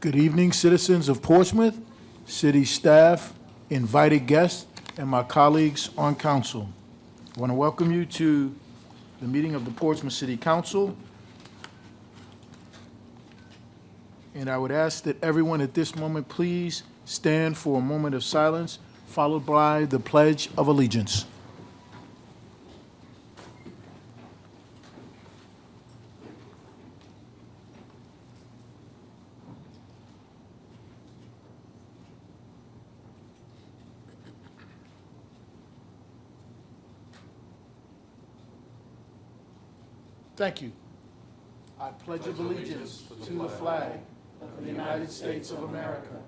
Good evening, citizens of Portsmouth, city staff, invited guests, and my colleagues on council. I want to welcome you to the meeting of the Portsmouth City Council. And I would ask that everyone at this moment please stand for a moment of silence, followed by the Pledge of Allegiance. Thank you. I pledge allegiance to the flag of the United States of America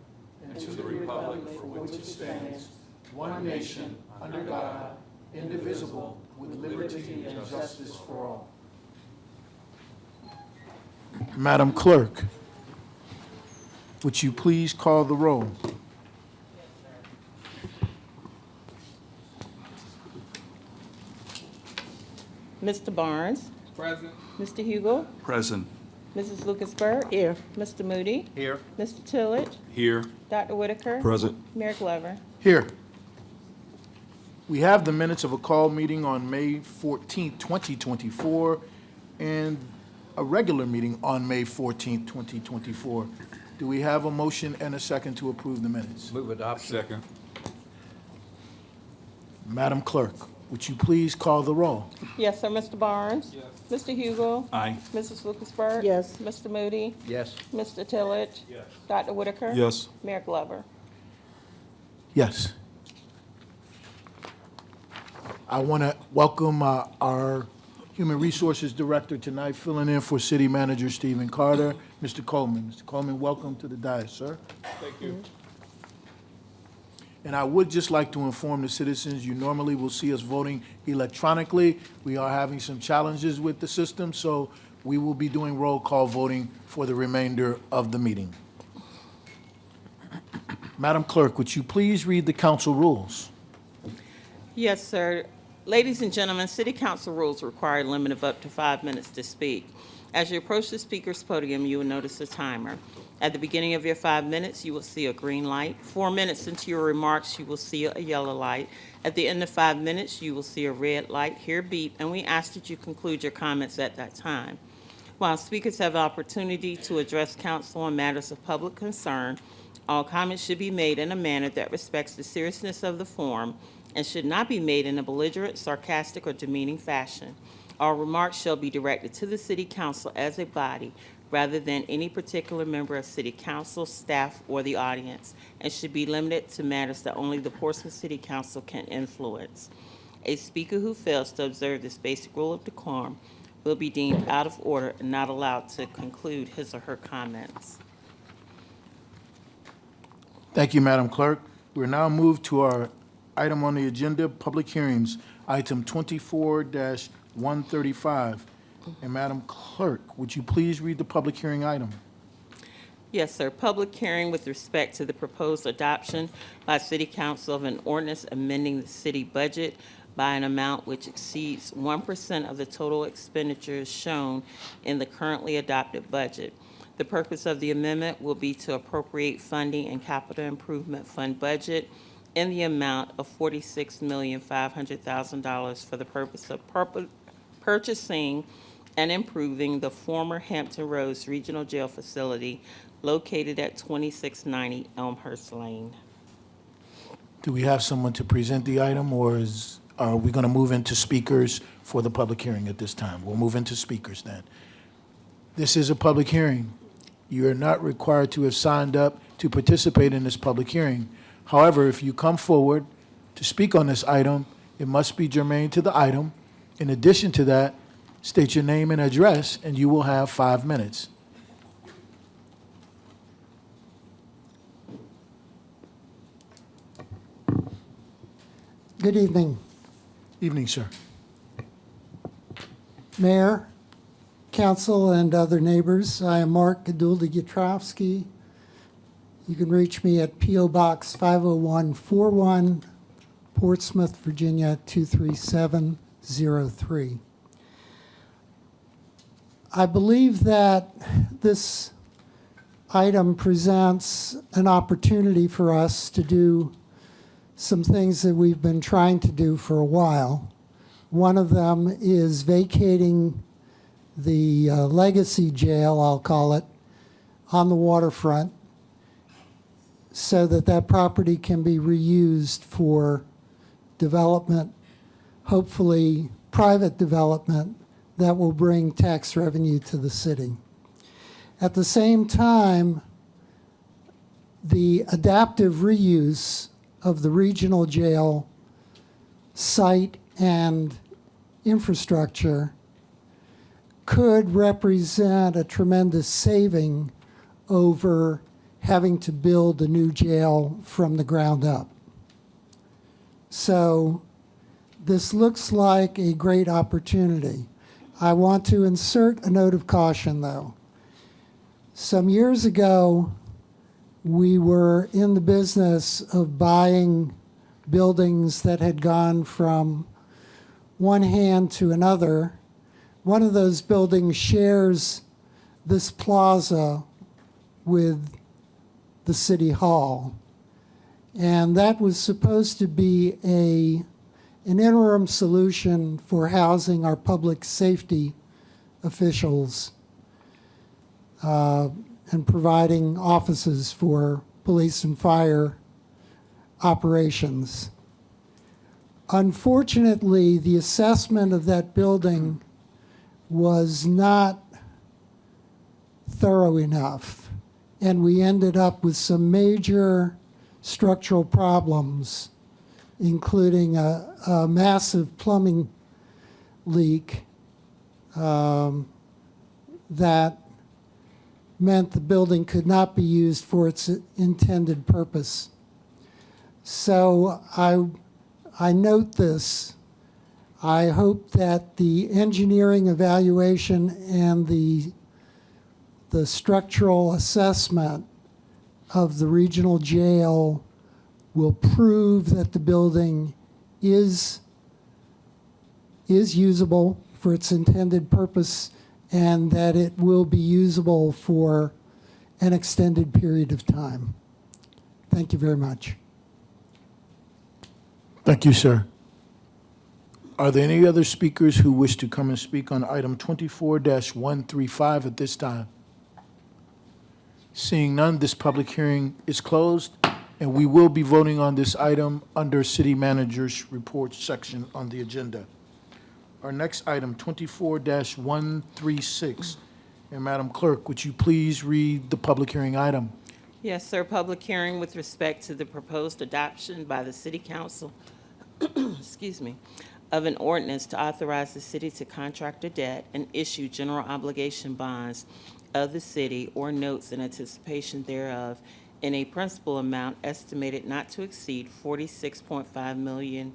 and to the republic for which it stands, one nation, under God, indivisible, with liberty and justice for all. Madam Clerk, would you please call the roll? Mr. Barnes. Present. Mr. Hugel. Present. Mrs. Lucasberg. Here. Mr. Moody. Here. Mr. Tillage. Here. Dr. Whitaker. Present. Mayor Glover. Here. We have the minutes of a call meeting on May 14th, 2024, and a regular meeting on May 14th, 2024. Do we have a motion and a second to approve the minutes? Move adoption. Second. Madam Clerk, would you please call the roll? Yes, sir. Mr. Barnes. Yes. Mr. Hugel. Aye. Mrs. Lucasberg. Yes. Mr. Moody. Yes. Mr. Tillage. Yes. Dr. Whitaker. Yes. Mayor Glover. Yes. I want to welcome our Human Resources Director tonight, filling in for City Manager Stephen Carter, Mr. Coleman. Mr. Coleman, welcome to the dais, sir. Thank you. And I would just like to inform the citizens, you normally will see us voting electronically. We are having some challenges with the system, so we will be doing roll call voting for the remainder of the meeting. Madam Clerk, would you please read the council rules? Yes, sir. Ladies and gentlemen, City Council rules require a limit of up to 5 minutes to speak. As you approach the speaker's podium, you will notice a timer. At the beginning of your 5 minutes, you will see a green light. 4 minutes into your remarks, you will see a yellow light. At the end of 5 minutes, you will see a red light, hear beep, and we ask that you conclude your comments at that time. While speakers have the opportunity to address council on matters of public concern, all comments should be made in a manner that respects the seriousness of the forum and should not be made in a belligerent, sarcastic, or demeaning fashion. All remarks shall be directed to the City Council as a body rather than any particular member of City Council, staff, or the audience, and should be limited to matters that only the Portsmouth City Council can influence. A speaker who fails to observe this basic rule of decorum will be deemed out of order and not allowed to conclude his or her comments. Thank you, Madam Clerk. We're now moved to our item on the agenda, public hearings, item 24-135. And Madam Clerk, would you please read the public hearing item? Yes, sir. Public hearing with respect to the proposed adoption by City Council of an ordinance amending the city budget by an amount which exceeds 1% of the total expenditures shown in the currently adopted budget. The purpose of the amendment will be to appropriate funding in capital improvement fund budget in the amount of $46,500,000 for the purpose of purchasing and improving the former Hampton Roads Regional Jail Facility located at 2690 Elmhurst Lane. Do we have someone to present the item, or are we going to move into speakers for the public hearing at this time? We'll move into speakers then. This is a public hearing. You are not required to have signed up to participate in this public hearing. However, if you come forward to speak on this item, it must be germane to the item. In addition to that, state your name and address, and you will have 5 minutes. Good evening, Evening, sir. Mayor, Council, and other neighbors. I am Mark Gadulda-Yatrovsky. You can reach me at P.O. Box 50141, Portsmouth, Virginia 23703. I believe that this item presents an opportunity for us to do some things that we've been trying to do for a while. One of them is vacating the legacy jail, I'll call it, on the waterfront so that that property can be reused for development, hopefully private development that will bring tax revenue to the city. At the same time, the adaptive reuse of the regional jail site and infrastructure could represent a tremendous saving over having to build a new jail from the ground up. So this looks like a great opportunity. I want to insert a note of caution, though. Some years ago, we were in the business of buying buildings that had gone from one hand to another. One of those buildings shares this plaza with the city hall. And that was supposed to be an interim solution for housing our public safety officials and providing offices for police and fire operations. Unfortunately, the assessment of that building was not thorough enough, and we ended up with some major structural problems, including a massive plumbing leak that meant the building could not be used for its intended purpose. So I note this. I hope that the engineering evaluation and the structural assessment of the regional jail will prove that the building is usable for its intended purpose and that it will be usable for an extended period of time. Thank you very much. Thank you, sir. Are there any other speakers who wish to come and speak on item 24-135 at this time? Seeing none, this public hearing is closed, and we will be voting on this item under City Manager's Report section on the agenda. Our next item, 24-136. And Madam Clerk, would you please read the public hearing item? Yes, sir. Public hearing with respect to the proposed adoption by the City Council, excuse me, of an ordinance to authorize the city to contract a debt and issue general obligation bonds of the city or notes in anticipation thereof in a principal amount estimated not to exceed $46.5 million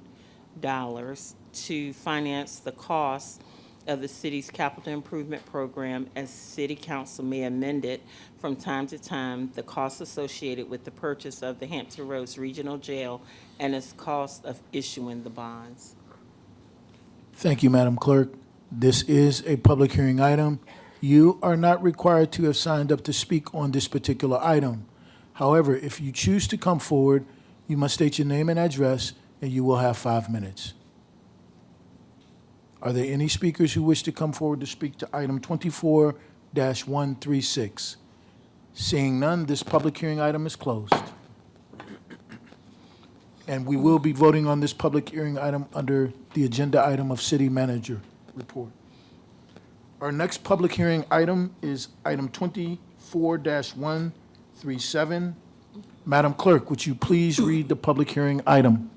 to finance the cost of the city's capital improvement program as City Council may amend it from time to time, the costs associated with the purchase of the Hampton Roads Regional Jail and its cost of issuing the bonds. Thank you, Madam Clerk. This is a public hearing item. You are not required to have signed up to speak on this particular item. However, if you choose to come forward, you must state your name and address, and you will have 5 minutes. Are there any speakers who wish to come forward to speak to item 24-136? Seeing none, this public hearing item is closed. And we will be voting on this public hearing item under the agenda item of City Manager Report. Our next public hearing item is item 24-137. Madam Clerk, would you please read the public hearing item?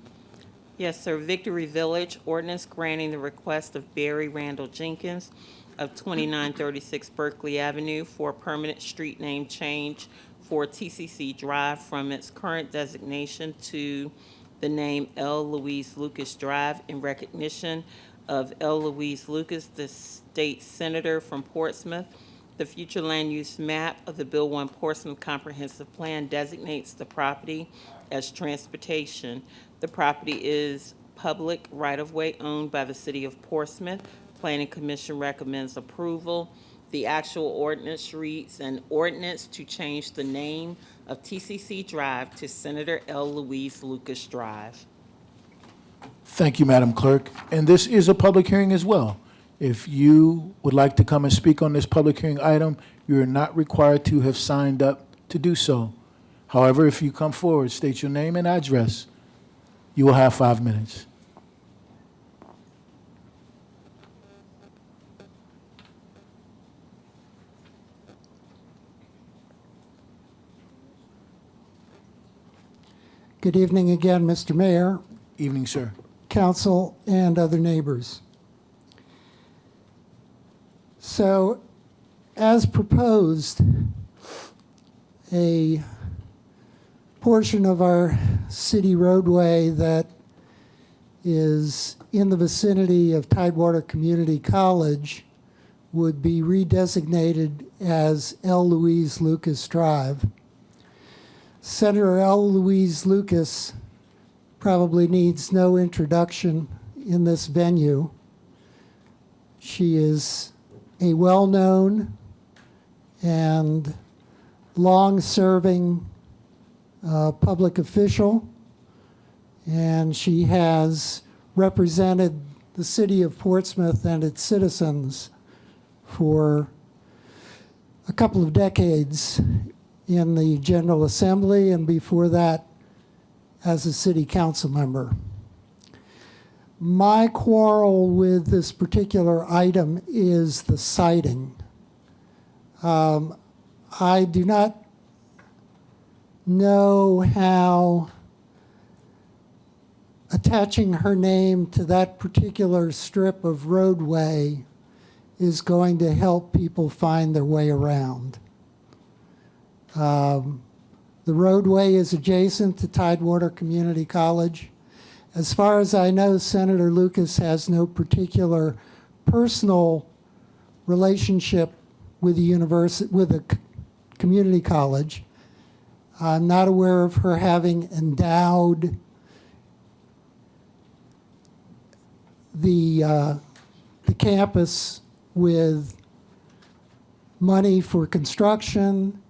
Yes, sir. Victory Village, ordinance granting the request of Barry Randall Jenkins of 2936 Berkeley Avenue for a permanent street name change for TCC Drive from its current designation to the name L. Louise Lucas Drive in recognition of L. Louise Lucas, the state senator from Portsmouth. The future land use map of the Bill 1 Portsmouth Comprehensive Plan designates the property as transportation. The property is public right-of-way owned by the city of Portsmouth. Planning Commission recommends approval. The actual ordinance reads, "An ordinance to change the name of TCC Drive to Senator L. Louise Lucas Drive." Thank you, Madam Clerk. And this is a public hearing as well. If you would like to come and speak on this public hearing item, you are not required to have signed up to do so. However, if you come forward, state your name and address, you will have 5 minutes. Good evening again, Mr. Mayor, Evening, sir. council, and other neighbors. So, as proposed, a portion of our city roadway that is in the vicinity of Tidewater Community College would be redesignated as L. Louise Lucas Drive. Senator L. Louise Lucas probably needs no introduction in this venue. She is a well-known and long-serving public official, and she has represented the city of Portsmouth and its citizens for a couple of decades in the General Assembly, and before that as a city council member. My quarrel with this particular item is the citing. I do not know how attaching her name to that particular strip of roadway is going to help people find their way around. The roadway is adjacent to Tidewater Community College. As far as I know, Senator Lucas has no particular personal relationship with the university, with the community college. I'm not aware of her having endowed the campus with money for construction,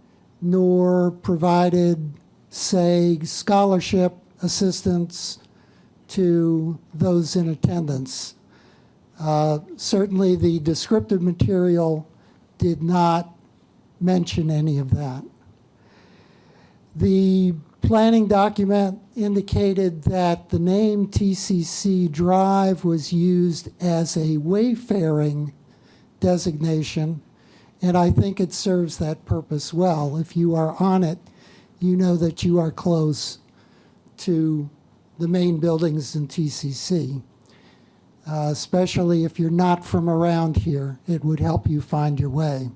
nor provided, say, scholarship assistance to those in attendance. Certainly the descriptive material did not mention any of that. The planning document indicated that the name TCC Drive was used as a wayfaring designation, and I think it serves that purpose well. If you are on it, you know that you are close to the main buildings in TCC. Especially if you're not from around here, it would help you find your way.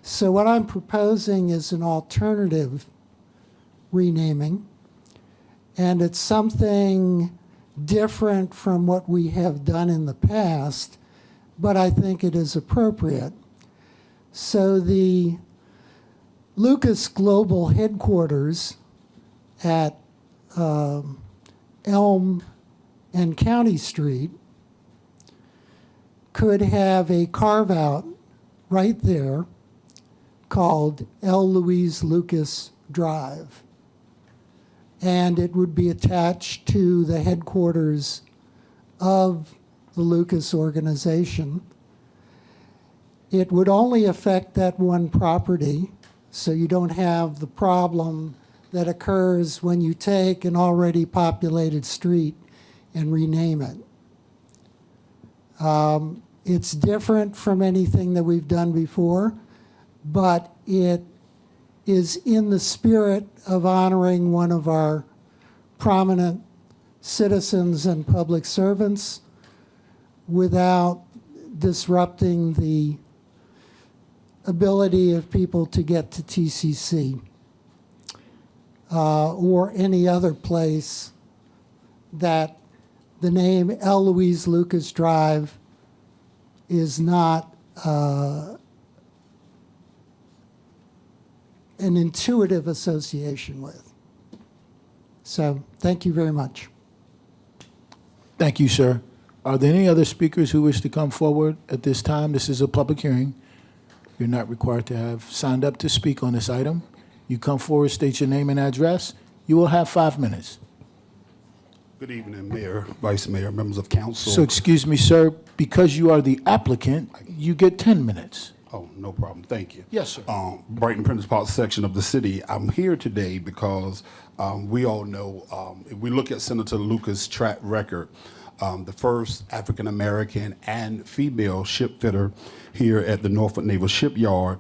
So what I'm proposing is an alternative renaming, and it's something different from what we have done in the past, but I think it is appropriate. So the Lucas Global headquarters at Elm and County Street could have a carve-out right there called L. Louise Lucas Drive. And it would be attached to the headquarters of the Lucas organization. It would only affect that one property, so you don't have the problem that occurs when you take an already populated street and rename it. It's different from anything that we've done before, but it is in the spirit of honoring one of our prominent citizens and public servants without disrupting the ability of people to get to TCC or any other place that the name L. Louise Lucas Drive is not an intuitive association with. So thank you very much. Thank you, sir. Are there any other speakers who wish to come forward at this time? This is a public hearing. You're not required to have signed up to speak on this item. You come forward, state your name and address. You will have 5 minutes. Good evening, Mayor, Vice Mayor, members of council. So excuse me, sir, because you are the applicant, you get 10 minutes. Oh, no problem. Thank you. Yes, sir. Brighton Princess Park section of the city. I'm here today because we all know, if we look at Senator Lucas' track record, the first African-American and female ship fitter here at the Norfolk Naval Shipyard,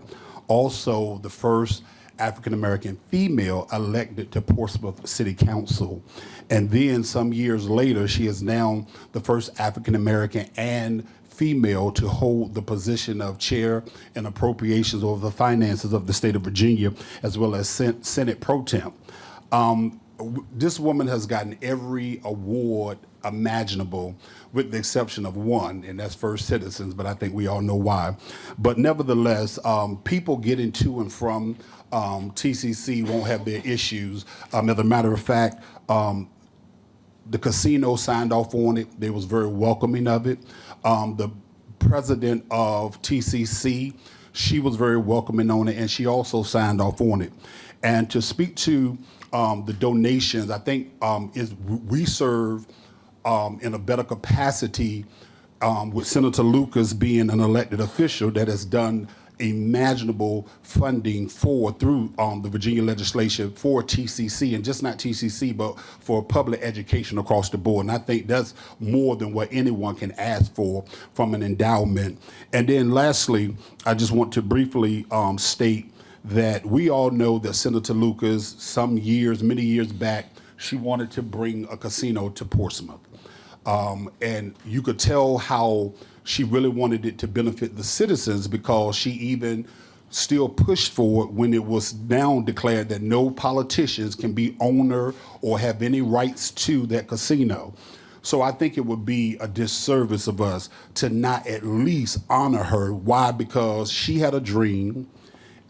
also the first African-American female elected to Portsmouth City Council. And then some years later, she is now the first African-American and female to hold the position of chair and appropriations over the finances of the state of Virginia, as well as Senate Pro Temp. This woman has gotten every award imaginable, with the exception of one, and that's First Citizens, but I think we all know why. But nevertheless, people getting to and from TCC won't have their issues. As a matter of fact, the casino signed off on it. They was very welcoming of it. The president of TCC, she was very welcoming on it, and she also signed off on it. And to speak to the donations, I think we serve in a better capacity with Senator Lucas being an elected official that has done imaginable funding through the Virginia legislation for TCC, and just not TCC, but for public education across the board. And I think that's more than what anyone can ask for from an endowment. And then lastly, I just want to briefly state that we all know that Senator Lucas, many years back, she wanted to bring a casino to Portsmouth. And you could tell how she really wanted it to benefit the citizens, because she even still pushed for it when it was now declared that no politicians can be owner or have any rights to that casino. So I think it would be a disservice of us to not at least honor her. Why? Because she had a dream.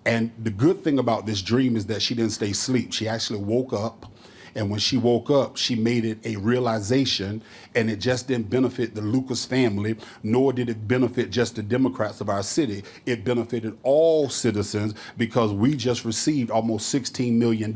And the good thing about this dream is that she didn't stay asleep. She actually woke up. And when she woke up, she made it a realization, and it just didn't benefit the Lucas family, nor did it benefit just the Democrats of our city. It benefited all citizens, because we just received almost $16 million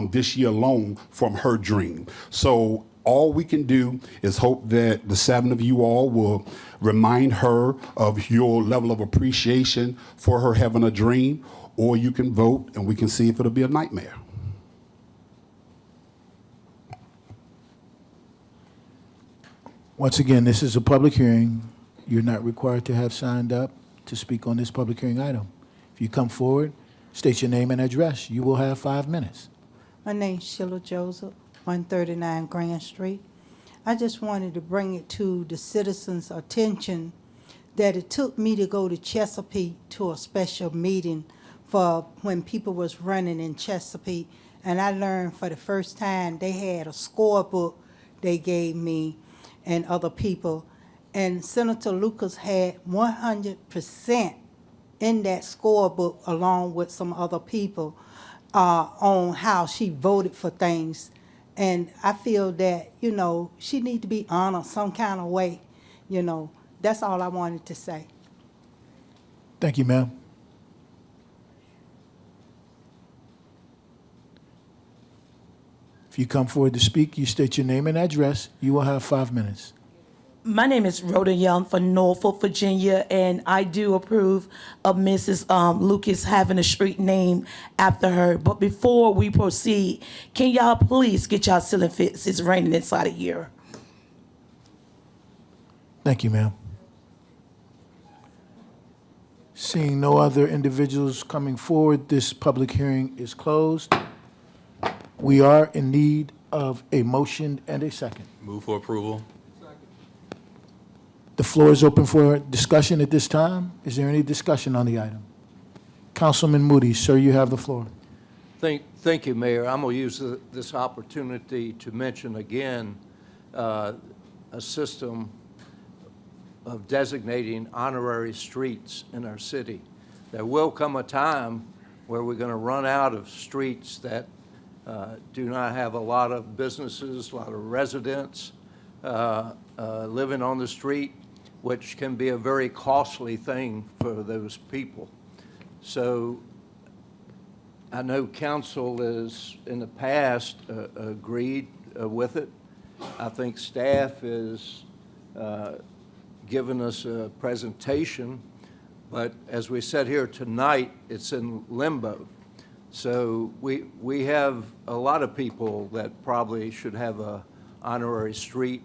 this year alone from her dream. So all we can do is hope that the 7 of you all will remind her of your level of appreciation for her having a dream, or you can vote and we can see if it'll be a nightmare. Once again, this is a public hearing. You're not required to have signed up to speak on this public hearing item. If you come forward, state your name and address. You will have 5 minutes. My name's Sheila Joseph, 139 Grand Street. I just wanted to bring it to the citizens' attention that it took me to go to Chesapeake to a special meeting for when people was running in Chesapeake. And I learned for the first time they had a scorebook they gave me and other people. And Senator Lucas had 100% in that scorebook, along with some other people, on how she voted for things. And I feel that, she need to be honored some kind of way. That's all I wanted to say. Thank you, ma'am. If you come forward to speak, you state your name and address. You will have 5 minutes. My name is Rhoda Young from Norfolk, Virginia, and I do approve of Mrs. Lucas having a street named after her. But before we proceed, can y'all please get y'all ceiling fixed? It's raining inside of here. Thank you, ma'am. Seeing no other individuals coming forward, this public hearing is closed. We are in need of a motion and a second. Move for approval. The floor is open for discussion at this time. Is there any discussion on the item? Councilman Moody, sir, you have the floor. Thank you, Mayor. I'm going to use this opportunity to mention again a system of designating honorary streets in our city. There will come a time where we're going to run out of streets that do not have a lot of businesses, a lot of residents living on the street. which can be a very costly thing for those people. So I know council has, in the past, agreed with it. I think staff is given us a presentation, but as we said here tonight, it's in limbo. So we have a lot of people that probably should have a honorary street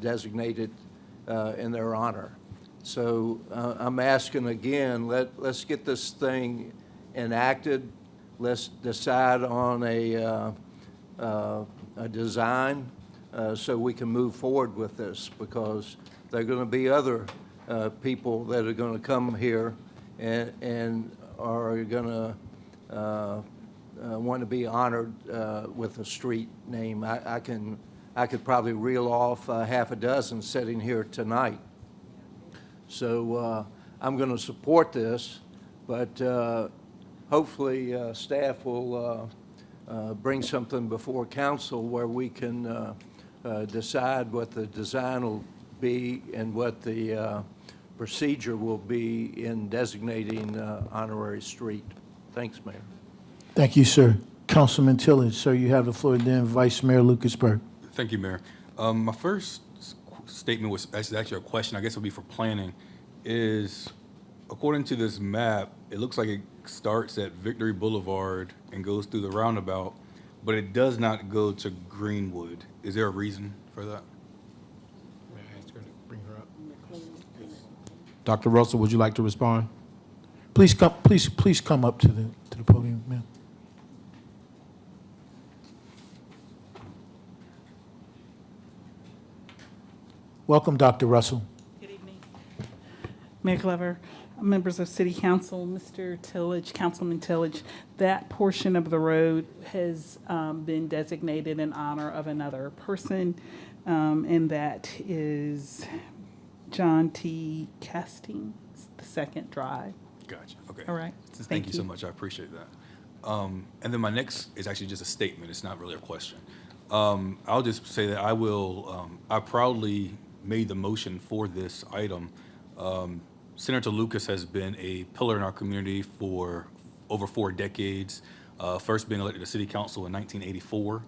designated in their honor. So I'm asking again, let's get this thing enacted. Let's decide on a design so we can move forward with this, because there are going to be other people that are going to come here and are going to want to be honored with a street name. I could probably reel off half a dozen sitting here tonight. So I'm going to support this, but hopefully staff will bring something before council where we can decide what the design will be and what the procedure will be in designating honorary street. Thanks, Mayor. Thank you, sir. Councilman Tillage, sir, you have the floor, then Vice Mayor Lucas Burke. Thank you, Mayor. My first statement was actually a question, I guess it would be for planning, is according to this map, it looks like it starts at Victory Boulevard and goes through the roundabout, but it does not go to Greenwood. Is there a reason for that? May I ask her to bring her up? Dr. Russell, would you like to respond? Please come up to the podium, ma'am. Welcome, Dr. Russell. Good evening. Mayor Glover, members of City Council, Mr. Tillage, Councilman Tillage, that portion of the road has been designated in honor of another person, and that is John T. Castings, the Second Drive. Gotcha, okay. All right. Thank you so much, I appreciate that. And then my next is actually just a statement, it's not really a question. I'll just say that I proudly made the motion for this item. Senator Lucas has been a pillar in our community for over 4 decades, first being elected to City Council in 1984,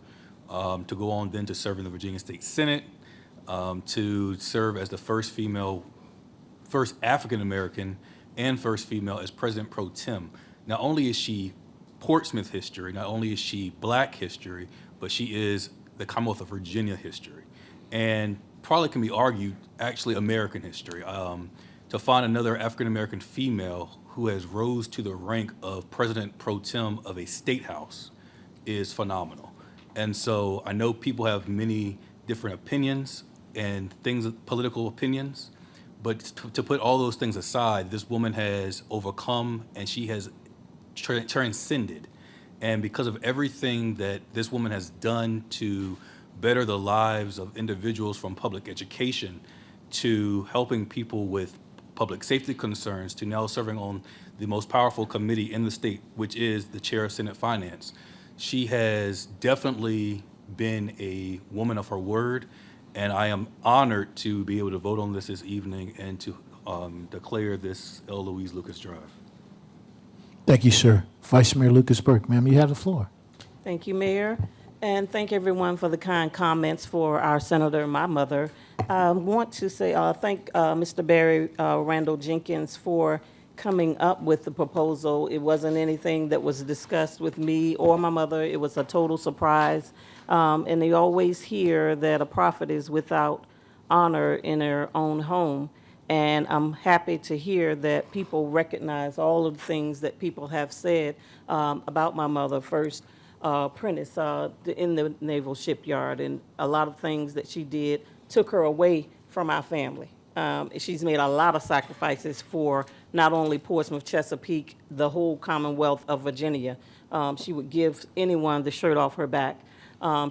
to go on then to serve in the Virginia State Senate, to serve as the first African-American and first female as President Pro Tem. Not only is she Portsmouth history, not only is she Black history, but she is the Commonwealth of Virginia history. And probably can be argued, actually American history. To find another African-American female who has rose to the rank of President Pro Tem of a state house is phenomenal. And so I know people have many different opinions and political opinions, but to put all those things aside, this woman has overcome and she has transcended. And because of everything that this woman has done to better the lives of individuals, from public education to helping people with public safety concerns to now serving on the most powerful committee in the state, which is the chair of Senate Finance, she has definitely been a woman of her word. And I am honored to be able to vote on this evening and to declare this L. Louise Lucas Drive. Thank you, sir. Vice Mayor Lucas Burke, ma'am, you have the floor. Thank you, Mayor, and thank everyone for the kind comments for our senator, my mother. I want to say thank Mr. Barry Randall Jenkins for coming up with the proposal. It wasn't anything that was discussed with me or my mother. It was a total surprise. And they always hear that a prophet is without honor in their own home. And I'm happy to hear that people recognize all of the things that people have said about my mother. First, Prentice in the Naval Shipyard, and a lot of things that she did took her away from our family. She's made a lot of sacrifices for not only Portsmouth, Chesapeake, the whole Commonwealth of Virginia. She would give anyone the shirt off her back.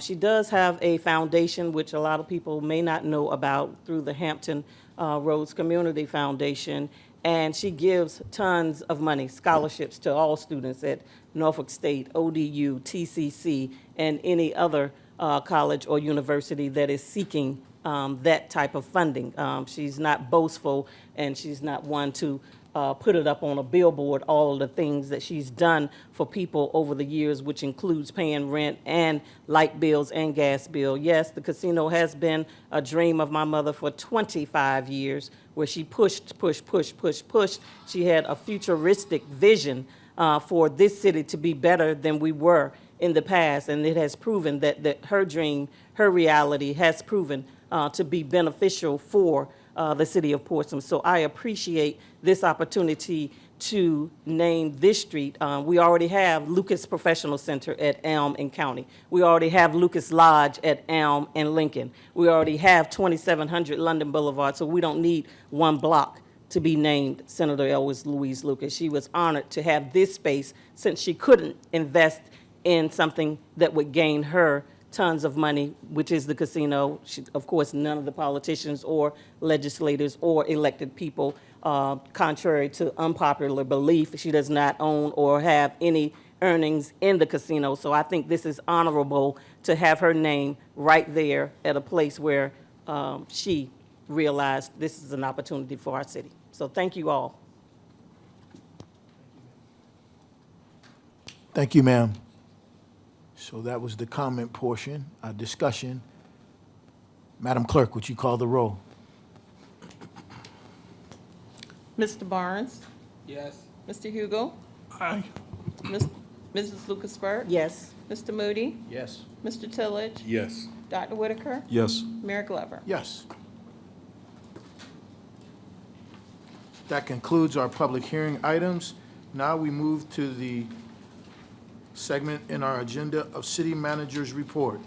She does have a foundation, which a lot of people may not know about, through the Hampton Roads Community Foundation, and she gives tons of money, scholarships to all students at Norfolk State, ODU, TCC, and any other college or university that is seeking that type of funding. She's not boastful, and she's not one to put it up on a billboard, all of the things that she's done for people over the years, which includes paying rent and light bills and gas bill. Yes, the casino has been a dream of my mother for 25 years, where she pushed. She had a futuristic vision for this city to be better than we were in the past, and it has proven that her dream, her reality has proven to be beneficial for the city of Portsmouth. So I appreciate this opportunity to name this street. We already have Lucas Professional Center at Elm and County. We already have Lucas Lodge at Elm and Lincoln. We already have 2700 London Boulevard, so we don't need one block to be named Senator Eloise Louise Lucas. She was honored to have this space since she couldn't invest in something that would gain her tons of money, which is the casino. She, of course, none of the politicians or legislators or elected people, contrary to unpopular belief, she does not own or have any earnings in the casino. So I think this is honorable to have her name right there at a place where she realized this is an opportunity for our city. So thank you all. Thank you, ma'am. So that was the comment portion, our discussion. Madam Clerk, would you call the roll? Mr. Barnes? Yes. Mr. Hugo? Aye. Mrs. Lucasberg? Yes. Mr. Moody? Yes. Mr. Tillage? Yes. Dr. Whitaker? Yes. Mayor Glover? Yes. That concludes our public hearing items. Now we move to the segment in our agenda of City Manager's Report.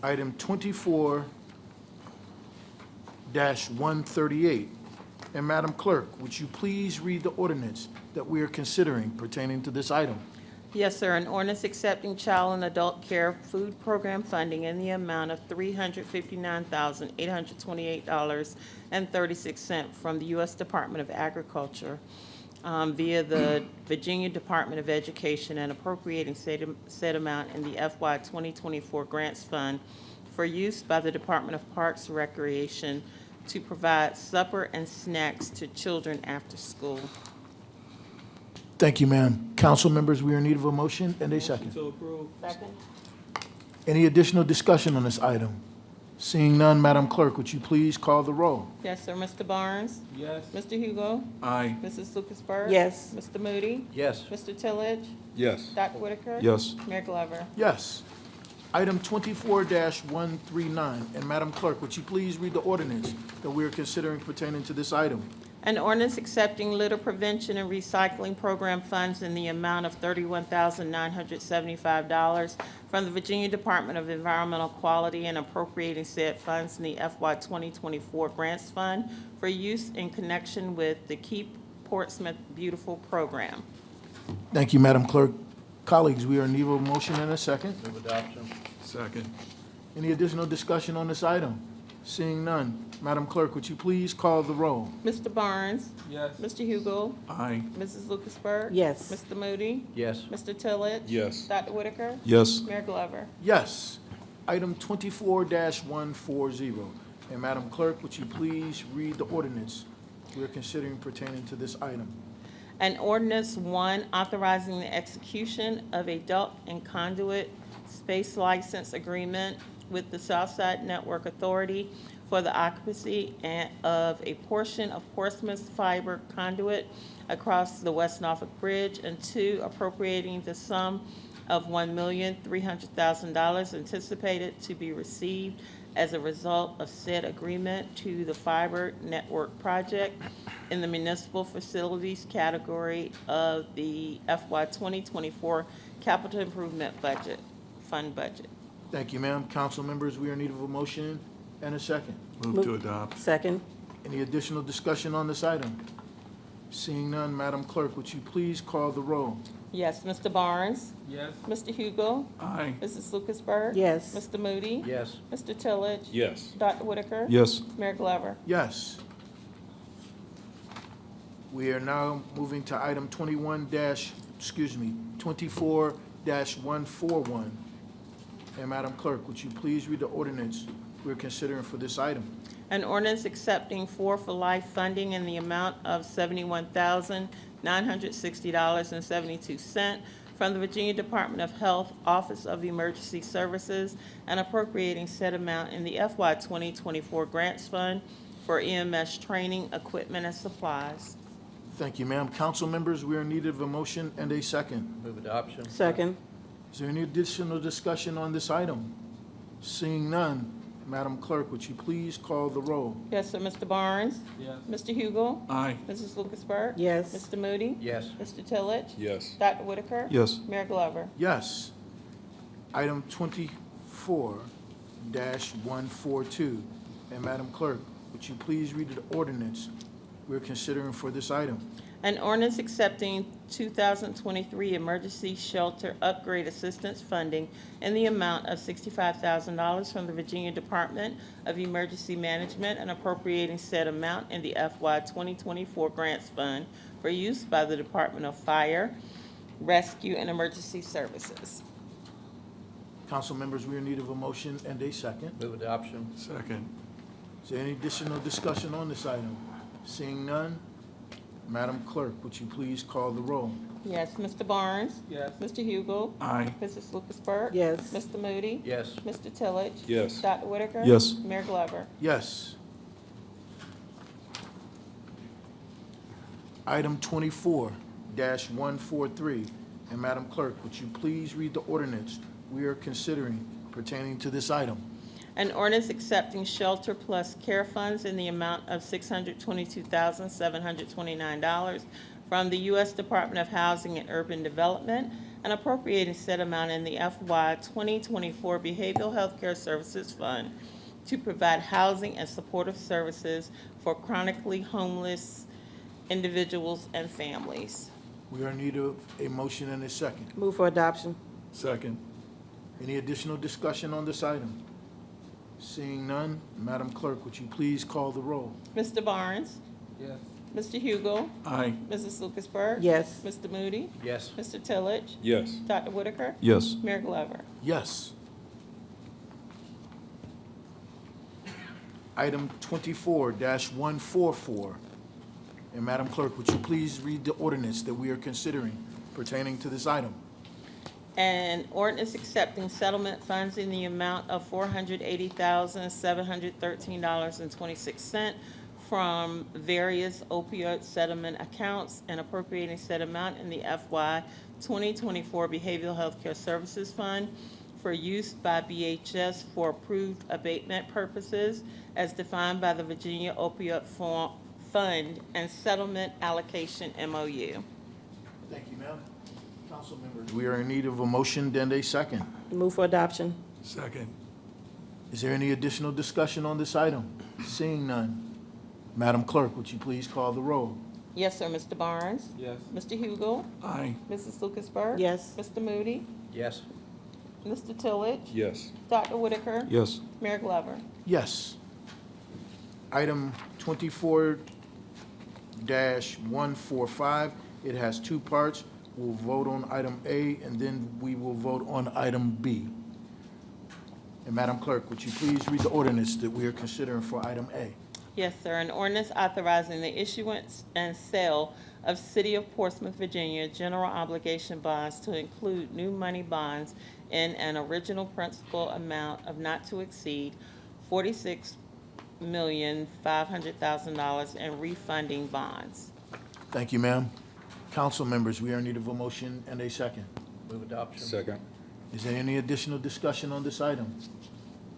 Item 24-138. And Madam Clerk, would you please read the ordinance that we are considering pertaining to this item? Yes, sir. An ordinance accepting child and adult care food program funding in the amount of $359,828.36 from the U.S. Department of Agriculture via the Virginia Department of Education and appropriating said amount in the FY 2024 Grants Fund for use by the Department of Parks and Recreation to provide supper and snacks to children after school. Thank you, ma'am. Council members, we are in need of a motion and a second. Second. Any additional discussion on this item? Seeing none, Madam Clerk, would you please call the roll? Yes, sir. Mr. Barnes? Yes. Mr. Hugo? Aye. Mrs. Lucasberg? Yes. Mr. Moody? Yes. Mr. Tillage? Yes. Dr. Whitaker? Yes. Mayor Glover? Yes. Item 24-139. And Madam Clerk, would you please read the ordinance that we are considering pertaining to this item? An ordinance accepting litter prevention and recycling program funds in the amount of $31,975 from the Virginia Department of Environmental Quality and appropriating said funds in the FY 2024 Grants Fund for use in connection with the Keep Portsmouth Beautiful program. Thank you, Madam Clerk. Colleagues, we are in need of a motion and a second. Move adoption. Second. Any additional discussion on this item? Seeing none, Madam Clerk, would you please call the roll? Mr. Barnes? Yes. Mr. Hugo? Aye. Mrs. Lucasberg? Yes. Mr. Moody? Yes. Mr. Tillage? Yes. Dr. Whitaker? Yes. Mayor Glover? Yes. Item 24-140. And Madam Clerk, would you please read the ordinance we are considering pertaining to this item? An ordinance, one, authorizing the execution of a duct and conduit space license agreement with the Southside Network Authority for the occupancy of a portion of Portsmouth fiber conduit across the West Norfolk Bridge, and two, appropriating the sum of $1,300,000 anticipated to be received as a result of said agreement to the fiber network project in the municipal facilities category of the FY 2024 capital improvement budget, fund budget. Thank you, ma'am. Council members, we are in need of a motion and a second. Move to adopt. Second. Any additional discussion on this item? Seeing none, Madam Clerk, would you please call the roll? Yes, Mr. Barnes? Yes. Mr. Hugo? Aye. Mrs. Lucasberg? Yes. Mr. Moody? Yes. Mr. Tillage? Yes. Dr. Whitaker? Yes. Mayor Glover? Yes. We are now moving to item 24-141. And Madam Clerk, would you please read the ordinance we're considering for this item? An ordinance accepting Four for Life funding in the amount of $71,960.72 from the Virginia Department of Health, Office of Emergency Services, and appropriating said amount in the FY 2024 Grants Fund for EMS training, equipment, and supplies. Thank you, ma'am. Council members, we are in need of a motion and a second. Move adoption. Second. Is there any additional discussion on this item? Seeing none, Madam Clerk, would you please call the roll? Yes, sir. Mr. Barnes? Yes. Mr. Hugel? Aye. Mrs. Lucasberg? Yes. Mr. Moody? Yes. Mr. Tillage? Yes. Dr. Whitaker? Yes. Mayor Glover? Yes. Item 24-142. And Madam Clerk, would you please read the ordinance we're considering for this item? An ordinance accepting 2023 Emergency Shelter Upgrade Assistance Funding in the amount of $65,000 from the Virginia Department of Emergency Management and appropriating said amount in the FY 2024 Grants Fund for use by the Department of Fire, Rescue, and Emergency Services. Council members, we are in need of a motion and a second. Move adoption. Second. Is there any additional discussion on this item? Seeing none, Madam Clerk, would you please call the roll? Yes, Mr. Barnes? Yes. Mr. Hugel? Aye. Mrs. Lucasberg? Yes. Mr. Moody? Yes. Mr. Tillage? Yes. Dr. Whitaker? Yes. Mayor Glover? Yes. Item 24-143. And Madam Clerk, would you please read the ordinance we are considering pertaining to this item? An ordinance accepting Shelter Plus Care Funds in the amount of $622,729 from the U.S. Department of Housing and Urban Development and appropriating said amount in the FY 2024 Behavioral Health Care Services Fund to provide housing and supportive services for chronically homeless individuals and families. We are in need of a motion and a second. Move for adoption. Second. Any additional discussion on this item? Seeing none, Madam Clerk, would you please call the roll? Mr. Barnes? Yes. Mr. Hugel? Aye. Mrs. Lucasberg? Yes. Mr. Moody? Yes. Mr. Tillage? Yes. Dr. Whitaker? Yes. Mayor Glover? Yes. Item 24-144. And Madam Clerk, would you please read the ordinance that we are considering pertaining to this item? An ordinance accepting settlement funds in the amount of $480,713.26 from various opioid settlement accounts and appropriating said amount in the FY 2024 Behavioral Health Care Services Fund for use by BHS for approved abatement purposes as defined by the Virginia Opioid Fund and Settlement Allocation MOU. Thank you, ma'am. Council members, we are in need of a motion and a second. Move for adoption. Second. Is there any additional discussion on this item? Seeing none, Madam Clerk, would you please call the roll? Yes, sir. Mr. Barnes? Yes. Mr. Hugel? Aye. Mrs. Lucasberg? Yes. Mr. Moody? Yes. Mr. Tillage? Yes. Dr. Whitaker? Yes. Mayor Glover? Yes. Item 24-145, it has two parts. We'll vote on item A, and then we will vote on item B. And Madam Clerk, would you please read the ordinance that we are considering for item A? Yes, sir. An ordinance authorizing the issuance and sale of City of Portsmouth, Virginia, general obligation bonds to include new money bonds in an original principal amount of not to exceed $46,500,000 and refunding bonds. Thank you, ma'am. Council members, we are in need of a motion and a second. Move adoption. Second. Is there any additional discussion on this item?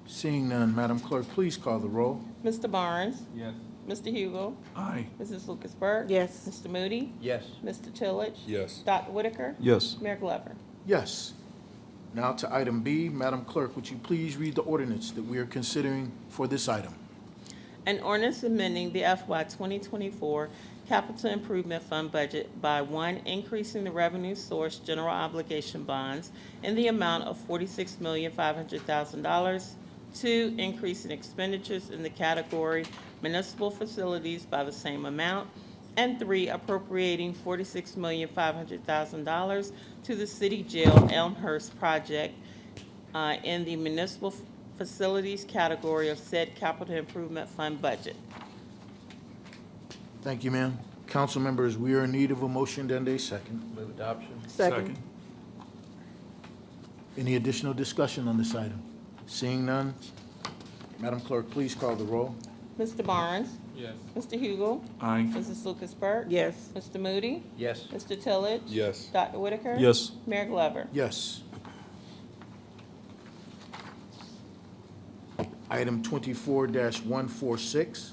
Seeing none, Madam Clerk, please call the roll. Mr. Barnes? Yes. Mr. Hugel? Aye. Mrs. Lucasberg? Yes. Mr. Moody? Yes. Mr. Tillage? Yes. Dr. Whitaker? Yes. Mayor Glover? Yes. Now to item B. Madam Clerk, would you please read the ordinance that we are considering for this item? An ordinance amending the FY 2024 Capital Improvement Fund budget by one, increasing the revenue source general obligation bonds in the amount of $46,500,000. Two, increasing expenditures in the category municipal facilities by the same amount. And three, appropriating $46,500,000 to the city jail Elmhurst project in the municipal facilities category of said capital improvement fund budget. Thank you, ma'am. Council members, we are in need of a motion and a second. Move adoption. Second. Any additional discussion on this item? Seeing none, Madam Clerk, please call the roll. Mr. Barnes? Yes. Mr. Hugel? Aye. Mrs. Lucas-Burke? Yes. Mr. Moody? Yes. Mr. Tillage? Yes. Dr. Whitaker? Yes. Mayor Glover? Yes. Item 24-146.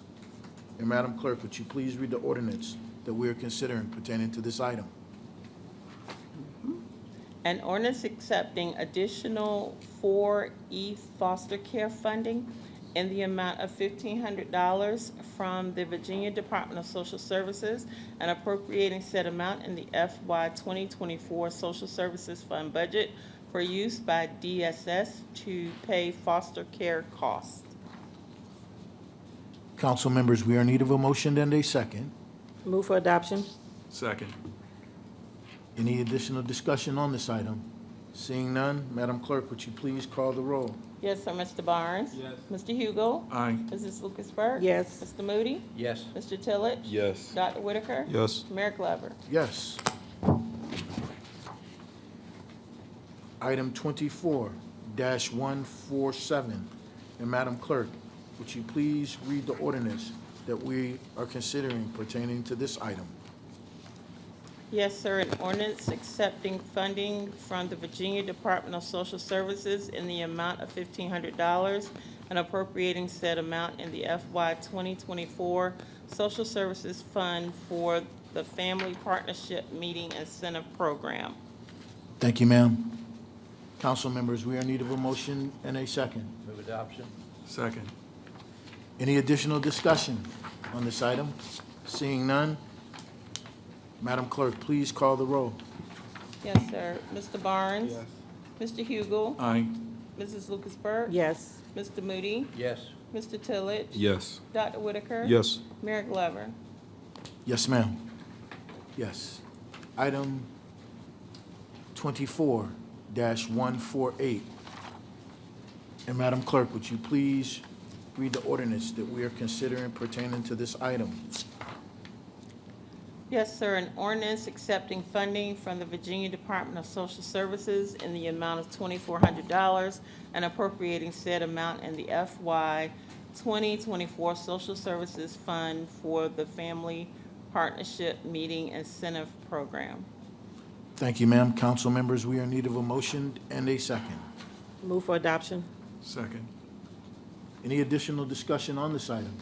And Madam Clerk, would you please read the ordinance that we are considering pertaining to this item? An ordinance accepting additional 4E foster care funding in the amount of $1,500 from the Virginia Department of Social Services and appropriating said amount in the FY 2024 Social Services Fund budget for use by DSS to pay foster care costs. Council members, we are in need of a motion and a second. Move for adoption. Second. Any additional discussion on this item? Seeing none, Madam Clerk, would you please call the roll? Yes, sir, Mr. Barnes? Yes. Mr. Hugel? Aye. Mrs. Lucas-Burke? Yes. Mr. Moody? Yes. Mr. Tillage? Yes. Dr. Whitaker? Yes. Mayor Glover? Yes. Item 24-147. And Madam Clerk, would you please read the ordinance that we are considering pertaining to this item? Yes, sir. An ordinance accepting funding from the Virginia Department of Social Services in the amount of $1,500 and appropriating said amount in the FY 2024 Social Services Fund for the Family Partnership Meeting Incentive Program. Thank you, ma'am. Council members, we are in need of a motion and a second. Move adoption. Second. Any additional discussion on this item? Seeing none, Madam Clerk, please call the roll. Yes, sir. Mr. Barnes? Mr. Hugel? Aye. Mrs. Lucas-Burke? Yes. Mr. Moody? Yes. Mr. Tillage? Yes. Dr. Whitaker? Yes. Mayor Glover? Yes, ma'am. Yes. Item 24-148. And Madam Clerk, would you please read the ordinance that we are considering pertaining to this item? Yes, sir. An ordinance accepting funding from the Virginia Department of Social Services in the amount of $2,400 and appropriating said amount in the FY 2024 Social Services Fund for the Family Partnership Meeting Incentive Program. Thank you, ma'am. Council members, we are in need of a motion and a second. Move for adoption. Second. Any additional discussion on this item?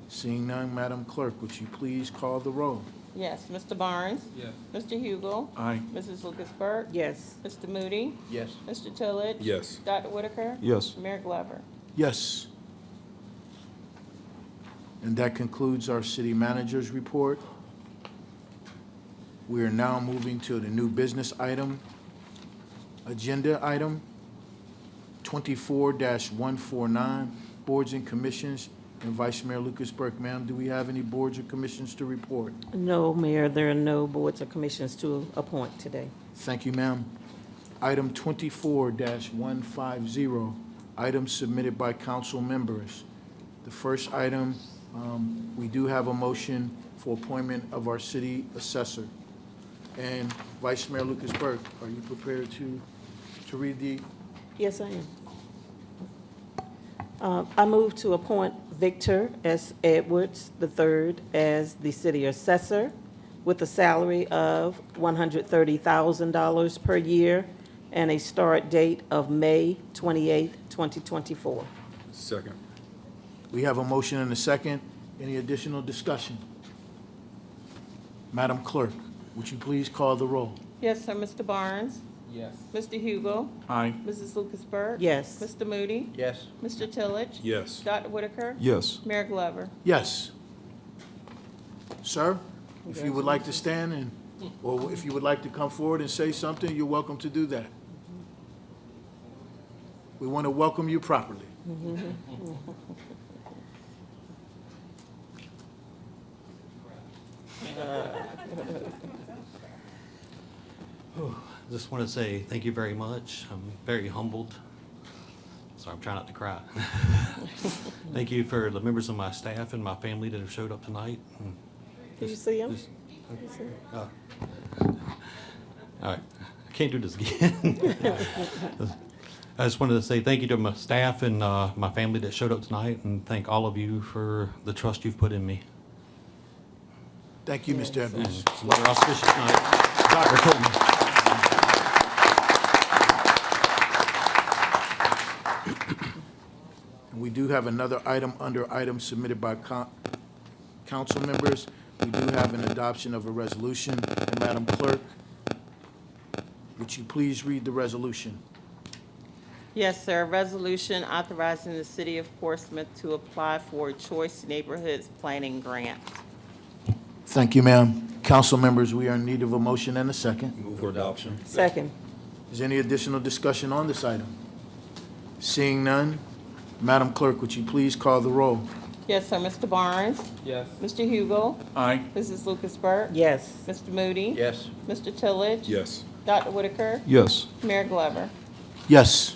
Seeing none, Madam Clerk, would you please call the roll? Yes, Mr. Barnes? Yes. Mr. Hugel? Aye. Mrs. Lucas-Burke? Yes. Mr. Moody? Yes. Mr. Tillage? Yes. Dr. Whitaker? Yes. Mayor Glover? Yes. And that concludes our city manager's report. We are now moving to the new business item, agenda item 24-149, boards and commissions. And Vice Mayor Lucas-Burke, ma'am, do we have any boards or commissions to report? No, Mayor, there are no boards or commissions to appoint today. Thank you, ma'am. Item 24-150, items submitted by council members. The first item, we do have a motion for appointment of our city assessor. And Vice Mayor Lucas-Burke, are you prepared to read the? Yes, I am. I move to appoint Victor S. Edwards III as the city assessor with a salary of $130,000 per year and a start date of May 28, 2024. Second. We have a motion and a second. Any additional discussion? Madam Clerk, would you please call the roll? Yes, sir. Mr. Barnes? Yes. Mr. Hugel? Aye. Mrs. Lucas-Burke? Yes. Mr. Moody? Yes. Mr. Tillage? Yes. Dr. Whitaker? Yes. Mayor Glover? Yes. Sir, if you would like to stand and, or if you would like to come forward and say something, you're welcome to do that. We want to welcome you properly. Just want to say thank you very much. I'm very humbled Sorry, I'm trying not to cry. Thank you for the members of my staff and my family that have showed up tonight. Did you see him? Just- All right, I can't do this again. I just wanted to say thank you to my staff and my family that showed up tonight, and thank all of you for the trust you've put in me. Thank you, Mr. Evans. It's another auspicious night. Dr. Coleman. We do have another item under items submitted by council members. We do have an adoption of a resolution. And Madam Clerk, would you please read the resolution? Yes, sir. Resolution authorizing the city of Portsmouth to apply for a Choice Neighborhoods Planning Grant. Thank you, ma'am. Council members, we are in need of a motion and a second. Move for adoption. Second. Is there any additional discussion on this item? Seeing none, Madam Clerk, would you please call the roll? Yes, sir. Mr. Barnes? Yes. Mr. Hugo? Aye. Mrs. Lucasberg? Yes. Mr. Moody? Yes. Mr. Tillage? Yes. Dr. Whitaker? Yes. Mayor Glover? Yes.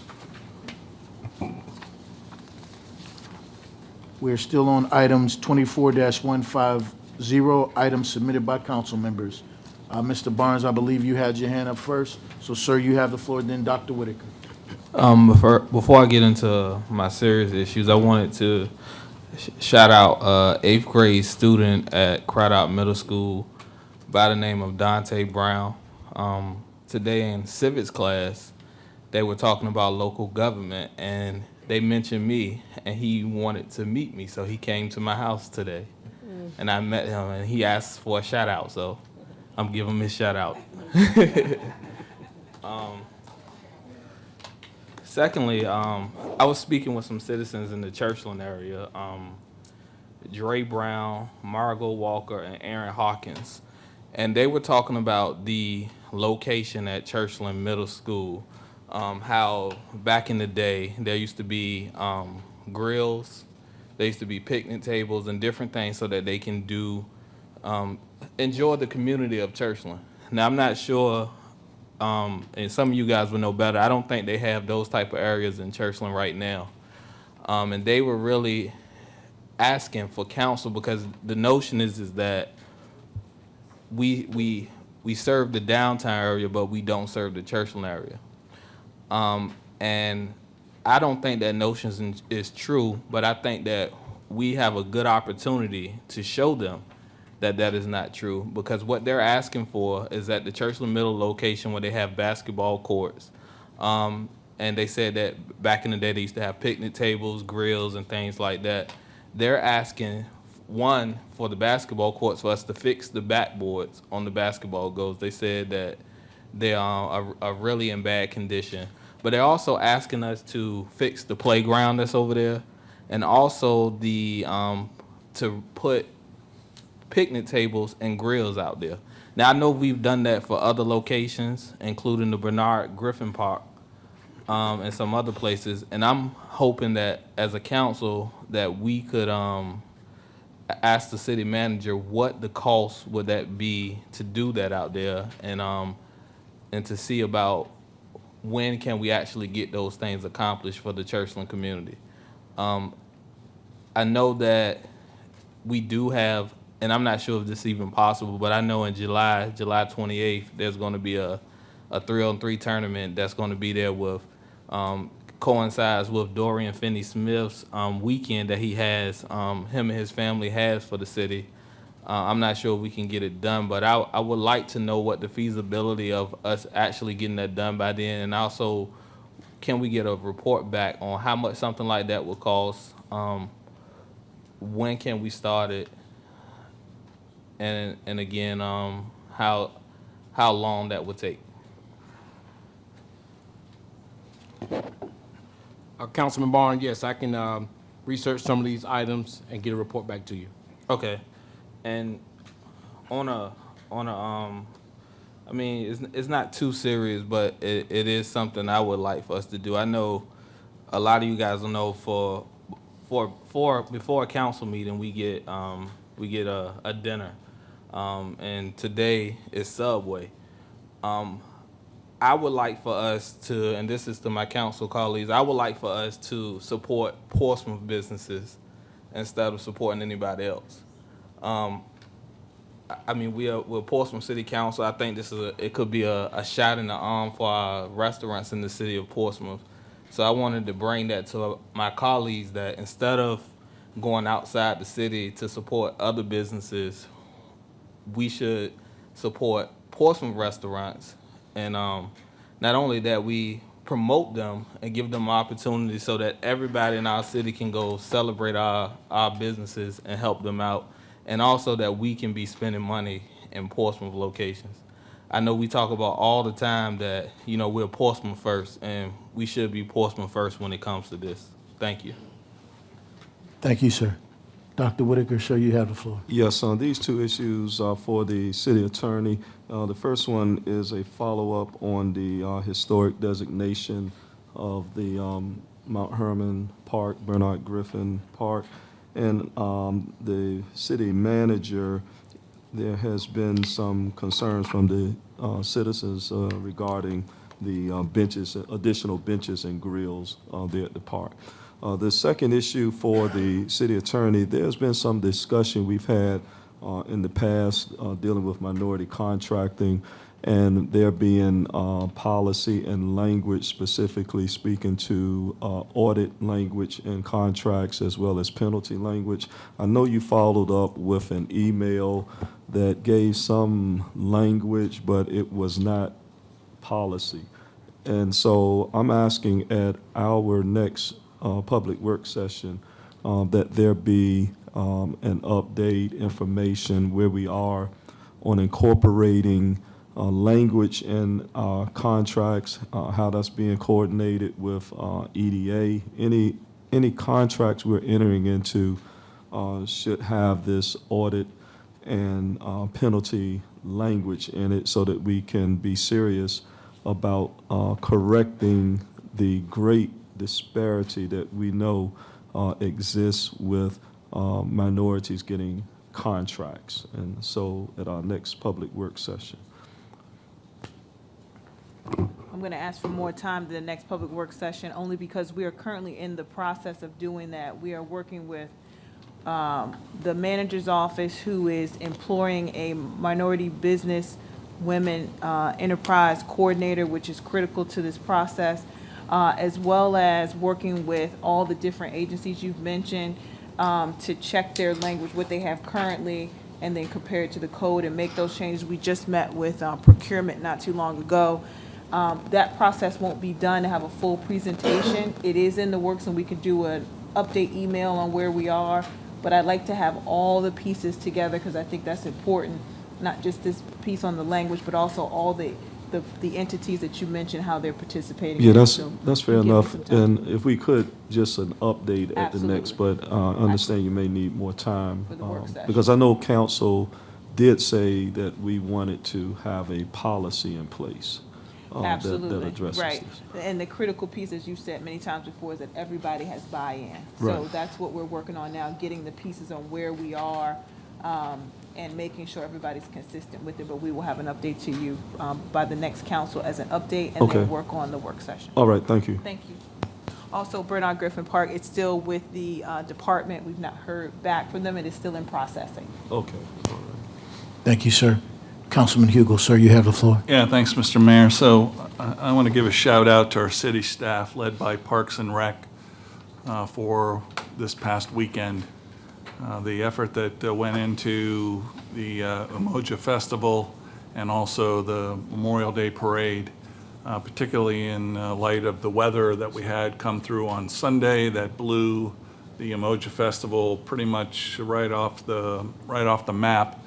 We're still on items 24-150, items submitted by council members. Mr. Barnes, I believe you had your hand up first. So, sir, you have the floor, then Dr. Whitaker. Before I get into my serious issues, I wanted to shout out 8th grade student at Craddock Middle School by the name of Dante Brown. Today in civics class, they were talking about local government, and they mentioned me, and he wanted to meet me, so he came to my house today. And I met him, and he asked for a shout out, so I'm giving him his shout out. Secondly, I was speaking with some citizens in the Churchland area, Dre Brown, Margot Walker, and Aaron Hawkins, and they were talking about the location at Churchland Middle School, how back in the day there used to be grills, there used to be picnic tables and different things so that they can enjoy the community of Churchland. Now, I'm not sure, and some of you guys will know better, I don't think they have those type of areas in Churchland right now. And they were really asking for counsel because the notion is that we serve the downtown area, but we don't serve the Churchland area. And I don't think that notion is true, but I think that we have a good opportunity to show them that that is not true, because what they're asking for is at the Churchland Middle location where they have basketball courts. And they said that back in the day they used to have picnic tables, grills, and things like that. They're asking, one, for the basketball courts for us to fix the backboards on the basketball goals. They said that they are really in bad condition. But they're also asking us to fix the playground that's over there, and also to put picnic tables and grills out there. Now, I know we've done that for other locations, including the Bernard Griffin Park and some other places, and I'm hoping that as a council that we could ask the city manager what the cost would that be to do that out there, and to see about when can we actually get those things accomplished for the Churchland community. I know that we do have, and I'm not sure if this is even possible, but I know in July 28th, there's going to be a 3-on-3 tournament that's going to be there with, coincides with Dorian Finney-Smith's weekend that he has, him and his family has for the city. I'm not sure if we can get it done, but I would like to know what the feasibility of us actually getting that done by then, and also can we get a report back on how much something like that would cost, when can we start it, and again, how long that would take. Councilman Barnes, yes, I can research some of these items and get a report back to you. Okay, and on a I mean, it's not too serious, but it is something I would like for us to do. I know a lot of you guys will know before a council meeting we get a dinner, and today is Subway. I would like for us to, and this is to my council colleagues, I would like for us to support Portsmouth businesses instead of supporting anybody else. I mean, we're Portsmouth City Council. I think it could be a shot in the arm for our restaurants in the city of Portsmouth. So I wanted to bring that to my colleagues that instead of going outside the city to support other businesses, we should support Portsmouth restaurants. And not only that, we promote them and give them opportunities so that everybody in our city can go celebrate our businesses and help them out. And also that we can be spending money in Portsmouth locations. I know we talk about all the time that, we're Portsmouth first, and we should be Portsmouth first when it comes to this. Thank you. Thank you, sir. Dr. Whitaker, sir, you have the floor. Yes, these two issues are for the city attorney. The first one is a follow-up on the historic designation of the Mount Herman Park, Bernard Griffin Park. And the city manager, there has been some concerns from the citizens regarding the benches, additional benches and grills there at the park. The second issue for the city attorney, there's been some discussion we've had in the past dealing with minority contracting, and there being policy and language specifically speaking to audit language in contracts as well as penalty language. I know you followed up with an email that gave some language, but it was not policy. And so I'm asking at our next public work session that there be an update information where we are on incorporating language in contracts, how that's being coordinated with EDA. Any contracts we're entering into should have this audit and penalty language in it so that we can be serious about correcting the great disparity that we know exists with minorities getting contracts. And so at our next public work session. I'm going to ask for more time to the next public work session, only because we are currently in the process of doing that. We are working with the manager's office, who is employing a minority business women enterprise coordinator, which is critical to this process, as well as working with all the different agencies you've mentioned to check their language, what they have currently, and then compare it to the code and make those changes. We just met with procurement not too long ago. That process won't be done to have a full presentation. It is in the works, and we could do an update email on where we are, but I'd like to have all the pieces together because I think that's important, not just this piece on the language, but also all the entities that you mentioned, how they're participating. Yeah, So that's fair give us enough. some time. And if we could, just an update at the next, but understand you may need more time. For the work session. Because I know council did say that we wanted to have a policy in place that Absolutely, addresses right. this. And the critical piece, as you've said many times before, is that everybody has buy-in. So Right. that's what we're working on now, getting the pieces on where we are, and making sure everybody's consistent with it. But we will have an update to you by the next council as an update, and Okay. then work on the work session. All right, thank you. Thank you. Also, Bernard Griffin Park, it's still with the department. We've not heard back from them. It is still in processing. Okay, all right. Thank you, sir. Councilman Hugo, sir, you have the floor. Yeah, thanks, Mr. Mayor. So I want to give a shout out to our city staff led by Parks and Rec for this past weekend. The effort that went into the Umoja Festival and also the Memorial Day Parade, particularly in light of the weather that we had come through on Sunday that blew the Umoja Festival pretty much right off the map.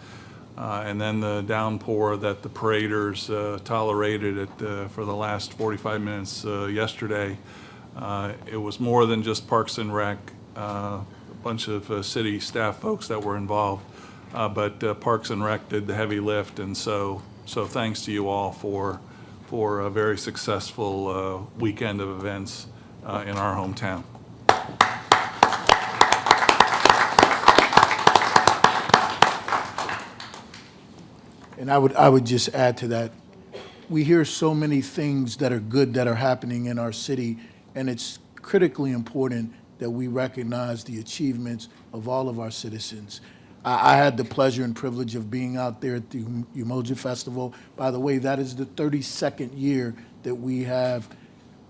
And then the downpour that the paraders tolerated for the last 45 minutes yesterday. It was more than just Parks and Rec, a bunch of city staff folks that were involved. But Parks and Rec did the heavy lift, and so thanks to you all for a very successful weekend of events in our hometown. And I would just add to that, we hear so many things that are good that are happening in our city, and it's critically important that we recognize the achievements of all of our citizens. I had the pleasure and privilege of being out there at the Umoja Festival. By the way, that is the 32nd year that we have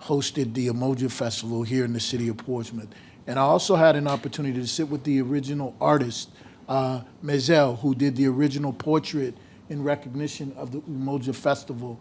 hosted the Umoja Festival here in the city of Portsmouth. And I also had an opportunity to sit with the original artist, Mezel, who did the original portrait in recognition of the Umoja Festival.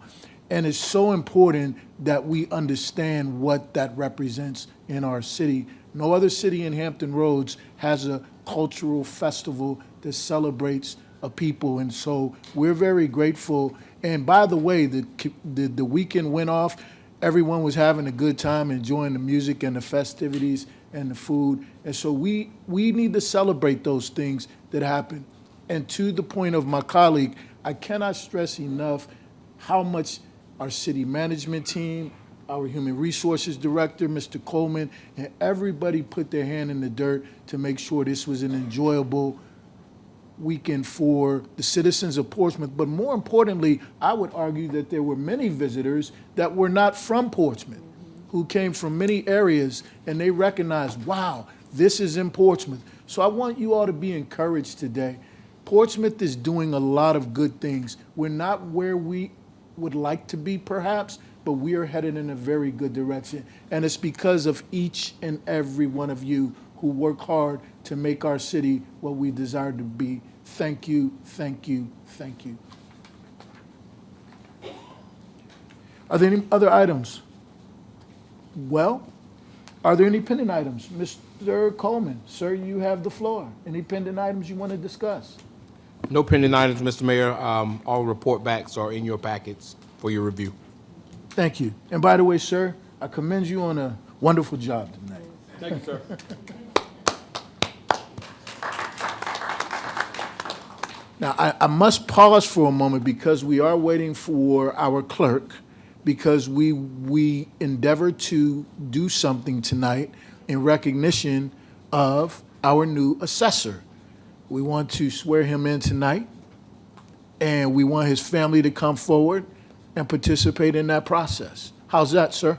And it's so important that we understand what that represents in our city. No other city in Hampton Roads has a cultural festival that celebrates a people, and so we're very grateful. And by the way, the weekend went off. Everyone was having a good time, enjoying the music and the festivities and the food. And so we need to celebrate those things that happen. And to the point of my colleague, I cannot stress enough how much our city management team, our human resources director, Mr. Coleman, and everybody put their hand in the dirt to make sure this was an enjoyable weekend for the citizens of Portsmouth. But more importantly, I would argue that there were many visitors that were not from Portsmouth, who came from many areas, and they recognized, wow, this is in Portsmouth. So I want you all to be encouraged today. Portsmouth is doing a lot of good things. We're not where we would like to be, perhaps, but we are headed in a very good direction. And it's because of each and every one of you who work hard to make our city what we desire to be. Thank you, thank you, thank you. Are there any other items? Well, are there any pending items? Mr. Coleman, sir, you have the floor. Any pending items you want to discuss? No pending items, Mr. Mayor. All report backs are in your packets for your review. Thank you. And by the way, sir, I commend you on a wonderful job tonight. Thank you, sir. Now, I must pause for a moment because we are waiting for our clerk, because we endeavor to do something tonight in recognition of our new assessor. We want to swear him in tonight, and we want his family to come forward and participate in that process. How's that, sir?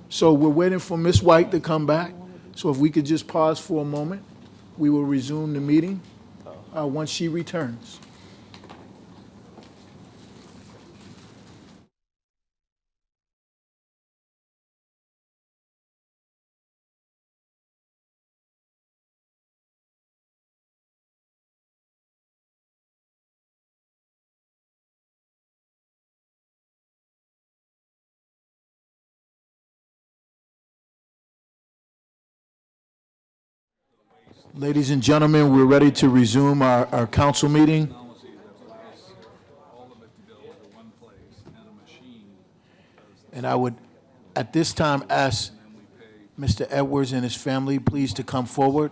So we're waiting for Ms. White to come back. So if we could just pause for a moment, we will resume the meeting once she returns. Ladies and gentlemen, we're ready to resume our council meeting. And I would, at this time, ask Mr. Edwards and his family, please, to come forward.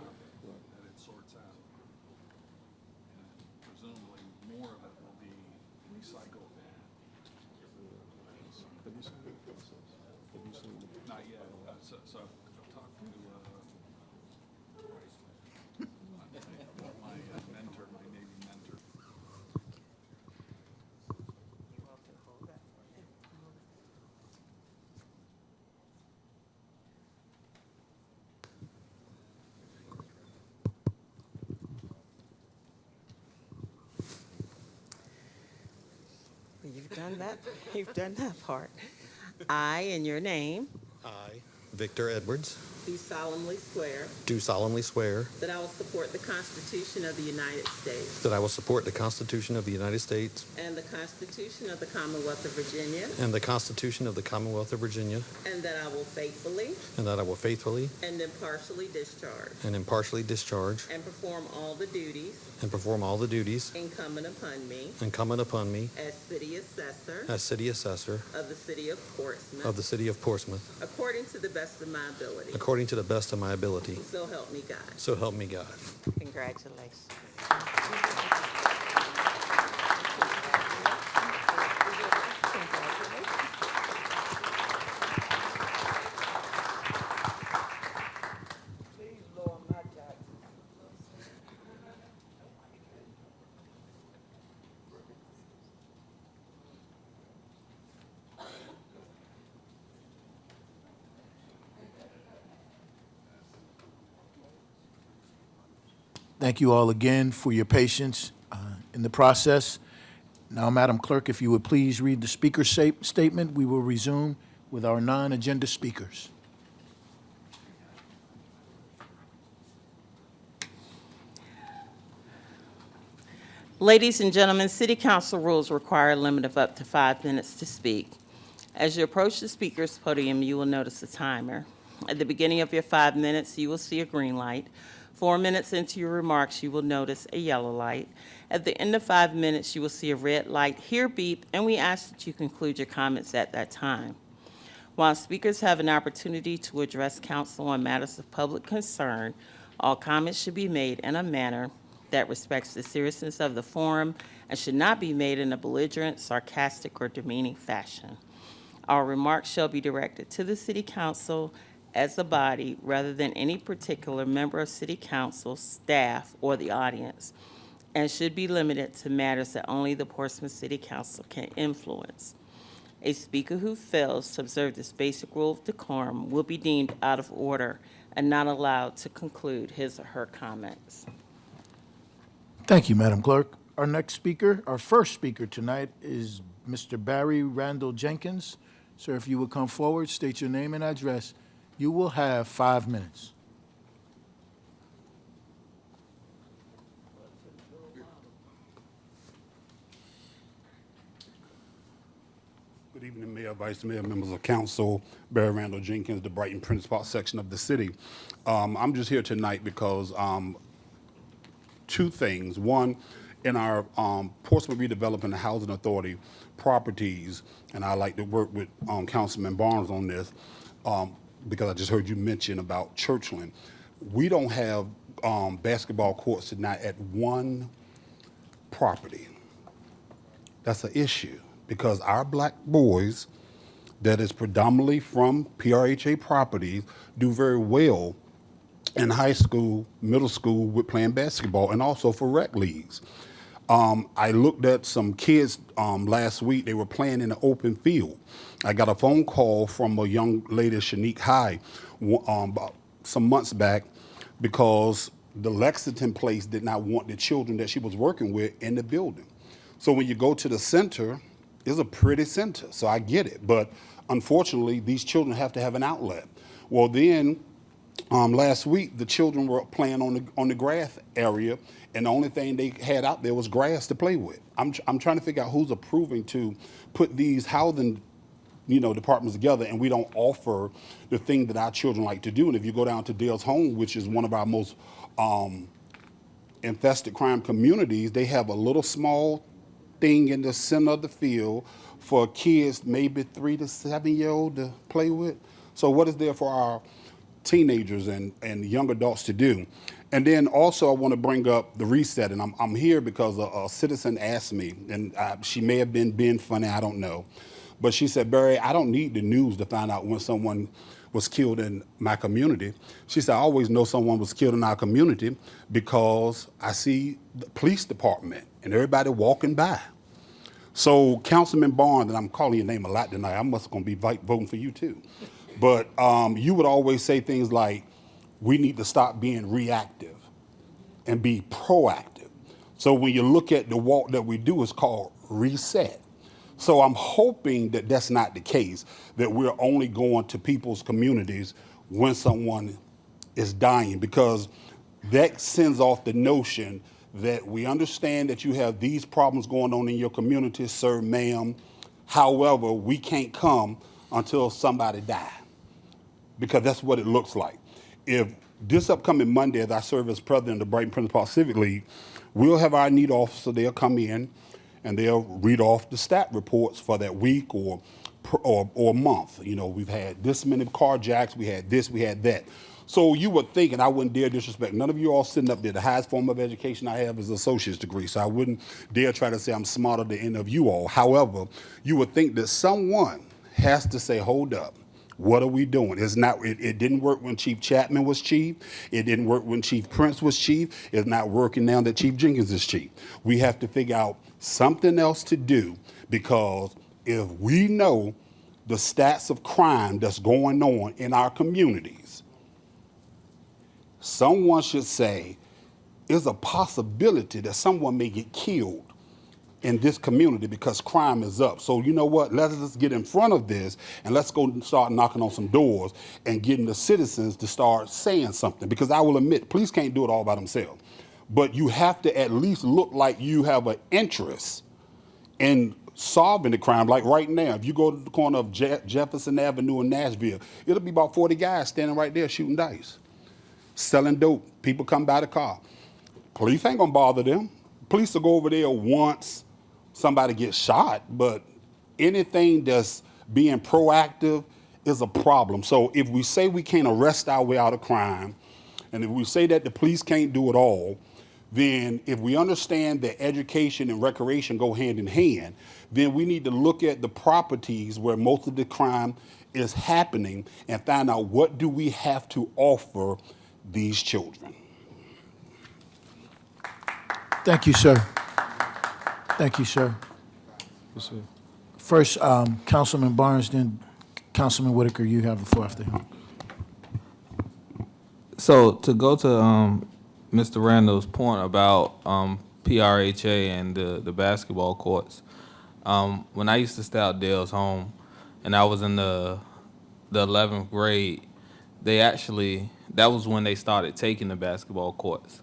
You've done that part. I, in your name, I, Victor Edwards, do solemnly swear do solemnly swear that I will support the Constitution of the United States that I will support the Constitution of the United States and the Constitution of the Commonwealth of Virginia, and the Constitution of the Commonwealth of Virginia, and that I will faithfully and that I will faithfully and impartially discharge and impartially discharge and perform all the duties incumbent upon me as City Assessor as City Assessor of the City of Portsmouth, of the City of Portsmouth, according to the best of my ability. according to the best of my ability. So help me God. So help me God. Congratulations. Thank you all again for your patience in the process. Now, Madam Clerk, if you would please read the speaker statement, we will resume with our non-agenda speakers. Ladies and gentlemen, City Council rules require a limit of up to 5 minutes to speak. As you approach the speaker's podium, you will notice a timer. At the beginning of your 5 minutes, you will see a green light. 4 minutes into your remarks, you will notice a yellow light. At the end of 5 minutes, you will see a red light, hear beep, and we ask that you conclude your comments at that time. While speakers have an opportunity to address council on matters of public concern, all comments should be made in a manner that respects the seriousness of the forum and should not be made in a belligerent, sarcastic, or demeaning fashion. Our remarks shall be directed to the City Council as a body rather than any particular member of City Council, staff, or the audience, and should be limited to matters that only the Portsmouth City Council can influence. A speaker who fails to observe this basic rule of decorum will be deemed out of order and not allowed to conclude his or her comments. Thank you, Madam Clerk. Our next speaker, our first speaker tonight is Mr. Barry Randall Jenkins. Sir, if you would come forward, state your name and address. You will have 5 minutes. Good evening, Mayor, Vice Mayor, members of council. Barry Randall Jenkins, the Brighton Prince Park section of the city. I'm just here tonight because two things. One, in our Portsmouth Redevelopment Housing Authority properties, and I like to work with Councilman Barnes on this, because I just heard you mention about Churchland. We don't have basketball courts tonight at one property. That's an issue because our black boys that is predominantly from PRHA properties do very well in high school, middle school with playing basketball and also for rec leagues. I looked at some kids last week. They were playing in the open field. I got a phone call from a young lady at Shanique High about some months back because the Lexington place did not want the children that she was working with in the building. So when you go to the center, it's a pretty center, so I get it. But unfortunately, these children have to have an outlet. Well, then last week, the children were playing on the grass area, and the only thing they had out there was grass to play with. I'm trying to figure out who's approving to put these housing, departments together, and we don't offer the thing that our children like to do. And if you go down to Dale's Home, which is one of our most infested crime communities, they have a little small thing in the center of the field for kids, maybe 3 to 7 year old to play with. So what is there for our teenagers and young adults to do? And then also I want to bring up the reset, and I'm here because a citizen asked me, and she may have been being funny, I don't know, but she said, Barry, I don't need the news to find out when someone was killed in my community. She said, I always know someone was killed in our community because I see the police department and everybody walking by. So Councilman Barnes, and I'm calling your name a lot tonight, I must going to be voting for you too. But you would always say things like, we need to stop being reactive and be proactive. So when you look at the walk that we do, it's called reset. So I'm hoping that that's not the case, that we're only going to people's communities when someone is dying, because that sends off the notion that we understand that you have these problems going on in your community, sir, ma'am. However, we can't come until somebody dies, because that's what it looks like. If this upcoming Monday, as I serve as president of the Brighton Prince Park Civic League, we'll have our need officer, they'll come in and they'll read off the stat reports for that week or month. We've had this many carjacks, we had this, we had that. So you would think, and I wouldn't dare disrespect, none of you all sitting up there, the highest form of education I have is an associate's degree, so I wouldn't dare try to say I'm smarter than any of you all. However, you would think that someone has to say, hold up, what are we doing? It didn't work when Chief Chapman was chief. It didn't work when Chief Prince was chief. It's not working now that Chief Jenkins is chief. We have to figure out something else to do, because if we know the stats of crime that's going on in our communities, someone should say, is a possibility that someone may get killed in this community because crime is up. So you know what? Let's get in front of this and let's go and start knocking on some doors and getting the citizens to start saying something. Because I will admit, police can't do it all by themselves. But you have to at least look like you have an interest in solving the crime. Like right now, if you go to the corner of Jefferson Avenue in Nashville, it'll be about 40 guys standing right there shooting dice, selling dope. People come by the car. Police ain't gonna bother them. Police will go over there once somebody gets shot, but anything that's being proactive is a problem. So if we say we can't arrest our way out of crime, and if we say that the police can't do it all, then if we understand that education and recreation go hand in hand, then we need to look at the properties where most of the crime is happening and find out what do we have to offer these children. Thank you, sir. Thank you, sir. Yes, sir. First, Councilman Barnes, then Councilman Whitaker, you have the floor after him. So to go to Mr. Randall's point about PRHA and the basketball courts, when I used to stay out Dale's home, and I was in the 11th grade, that was when they started taking the basketball courts.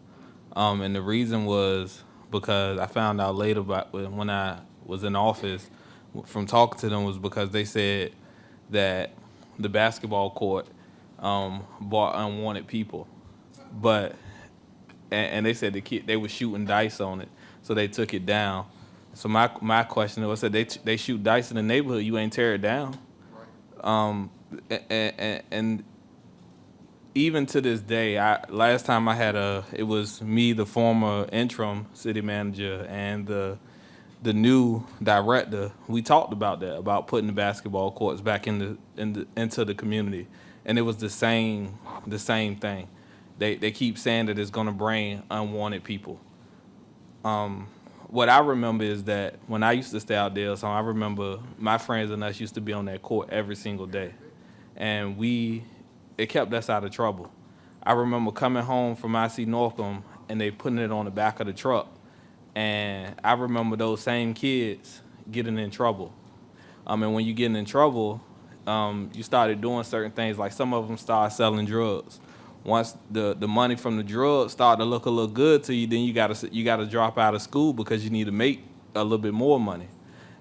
And the reason was because I found out later when I was in office from talking to them was because they said that the basketball court brought unwanted people. And they said they were shooting dice on it, so they took it down. So my question was, I said they shoot dice in the neighborhood, you ain't tear it down. And even to this day, last time I had it was me, the former interim city manager, and the new director. We talked about that, about putting the basketball courts back into the community, and it was the same thing. They keep saying that it's going to bring unwanted people. What I remember is that when I used to stay out there, so I remember my friends and us used to be on that court every single day, and it kept us out of trouble. I remember coming home from IC Northam and they putting it on the back of the truck, and I remember those same kids getting in trouble. And when you getting in trouble, you started doing certain things, like some of them started selling drugs. Once the money from the drugs started to look a little good to you, then you gotta drop out of school because you need to make a little bit more money.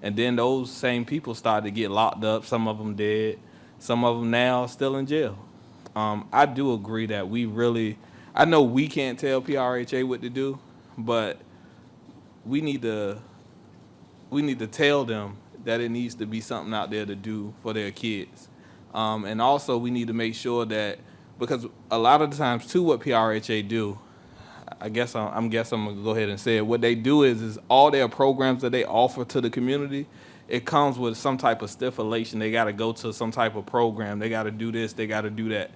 And then those same people started to get locked up. Some of them dead. Some of them now still in jail. I do agree that I know we can't tell PRHA what to do, but we need to tell them that it needs to be something out there to do for their kids. And also we need to make sure that, because a lot of the times too, what PRHA do, I'm gonna go ahead and say it. What they do is all their programs that they offer to the community, it comes with some type of stipulation. They got to go to some type of program. They got to do this. They got to do that.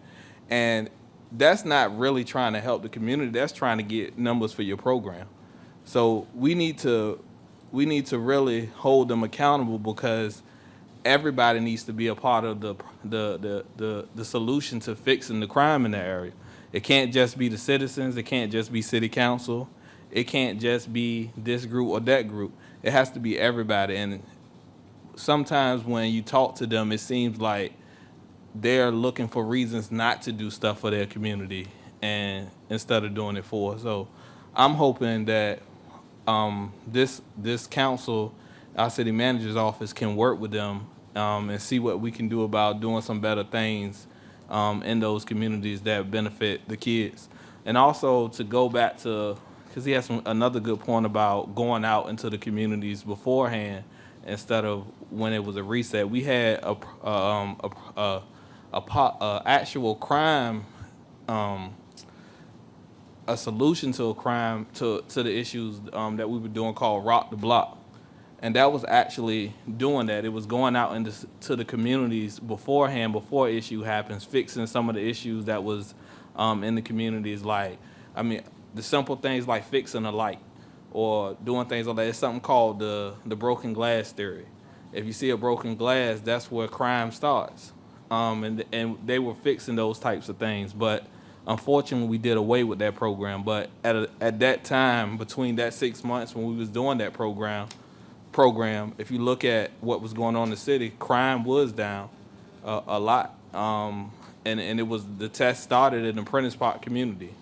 And that's not really trying to help the community. That's trying to get numbers for your program. So we need to really hold them accountable, because everybody needs to be a part of the solution to fixing the crime in the area. It can't just be the citizens. It can't just be city council. It can't just be this group or that group. It has to be everybody. And sometimes when you talk to them, it seems like they're looking for reasons not to do stuff for their community, and instead of doing it for us. So I'm hoping that this council, our city manager's office, can work with them and see what we can do about doing some better things in those communities that benefit the kids. And also to go back to, because he has another good point about going out into the communities beforehand instead of when it was a reset. We had a actual crime, a solution to a crime, to the issues that we were doing, called Rock the Block. And that was actually doing that. It was going out to the communities beforehand, before issue happens, fixing some of the issues that was in the communities. Like, the simple things like fixing a light or doing things like that. It's something called the broken glass theory. If you see a broken glass, that's where crime starts. And they were fixing those types of things. But Unfortunately, we did away with that program, but at that time, between that 6 months when we was doing that program, if you look at what was going on in the city, crime was down a lot. And it was, the test started in the Prentice Park community.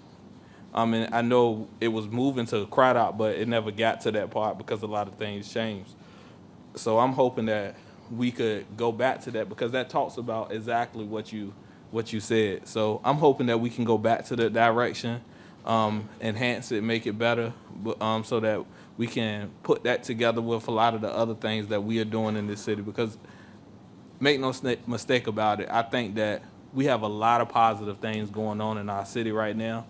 And I know it was moving to Craddock, but it never got to that part because a lot of things changed. So I'm hoping that we could go back to that, because that talks about exactly what you said. So I'm hoping that we can go back to that direction, enhance it, make it better, so that we can put that together with a lot of the other things that we are doing in this city. Because make no mistake about it, I think that we have a lot of positive things going on in our city right now,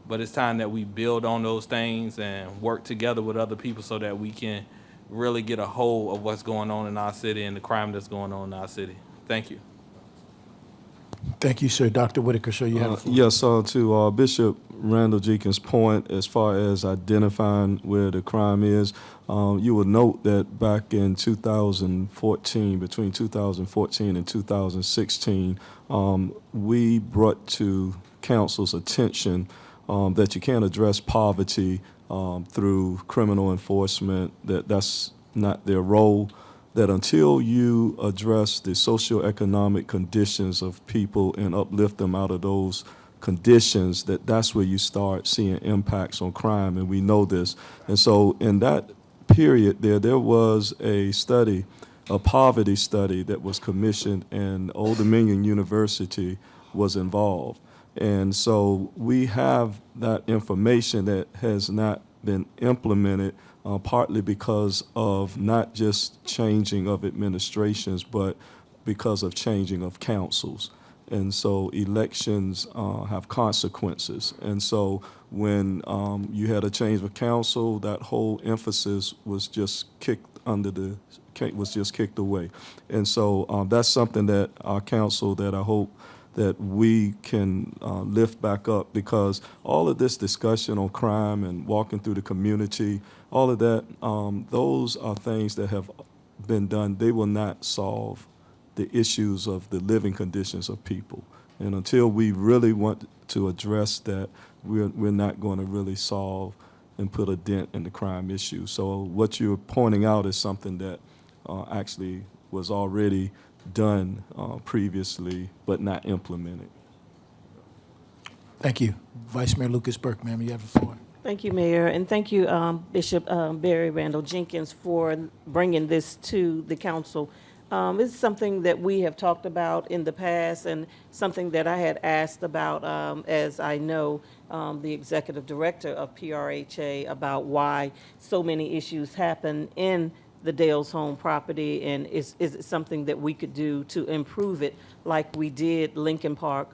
but it's time that we build on those things and work together with other people so that we can really get a hold of what's going on in our city and the crime that's going on in our city. Thank you. Thank you, sir. Dr. Whitaker, sir, you have the floor. Yes, to Bishop Randall Jenkins' point, as far as identifying where the crime is, you will note that back in 2014, between 2014 and 2016, we brought to council's attention that you can't address poverty through criminal enforcement, that's not their role, that until you address the socioeconomic conditions of people and uplift them out of those conditions, that's where you start seeing impacts on crime, and we know this. And so in that period there was a study, a poverty study that was commissioned, and Old Dominion University was involved. And so we have that information that has not been implemented, partly because of not just changing of administrations, but because of changing of councils. And so elections have consequences. And so when you had a change of council, that whole emphasis was just kicked away. And so that's something that our council, that I hope that we can lift back up, because all of this discussion on crime and walking through the community, all of that, those are things that have been done. They will not solve the issues of the living conditions of people. And until we really want to address that, we're not going to really solve and put a dent in the crime issue. So what you're pointing out is something that actually was already done previously, but not implemented. Thank you. Vice Mayor Lucas Burke, ma'am, you have the floor. Thank you, Mayor, and thank you, Bishop Barry Randall Jenkins, for bringing this to the council. It's something that we have talked about in the past, and something that I had asked about, as I know the executive director of PRHA, about why so many issues happen in the Dales Home property, and is it something that we could do to improve it, like we did Lincoln Park,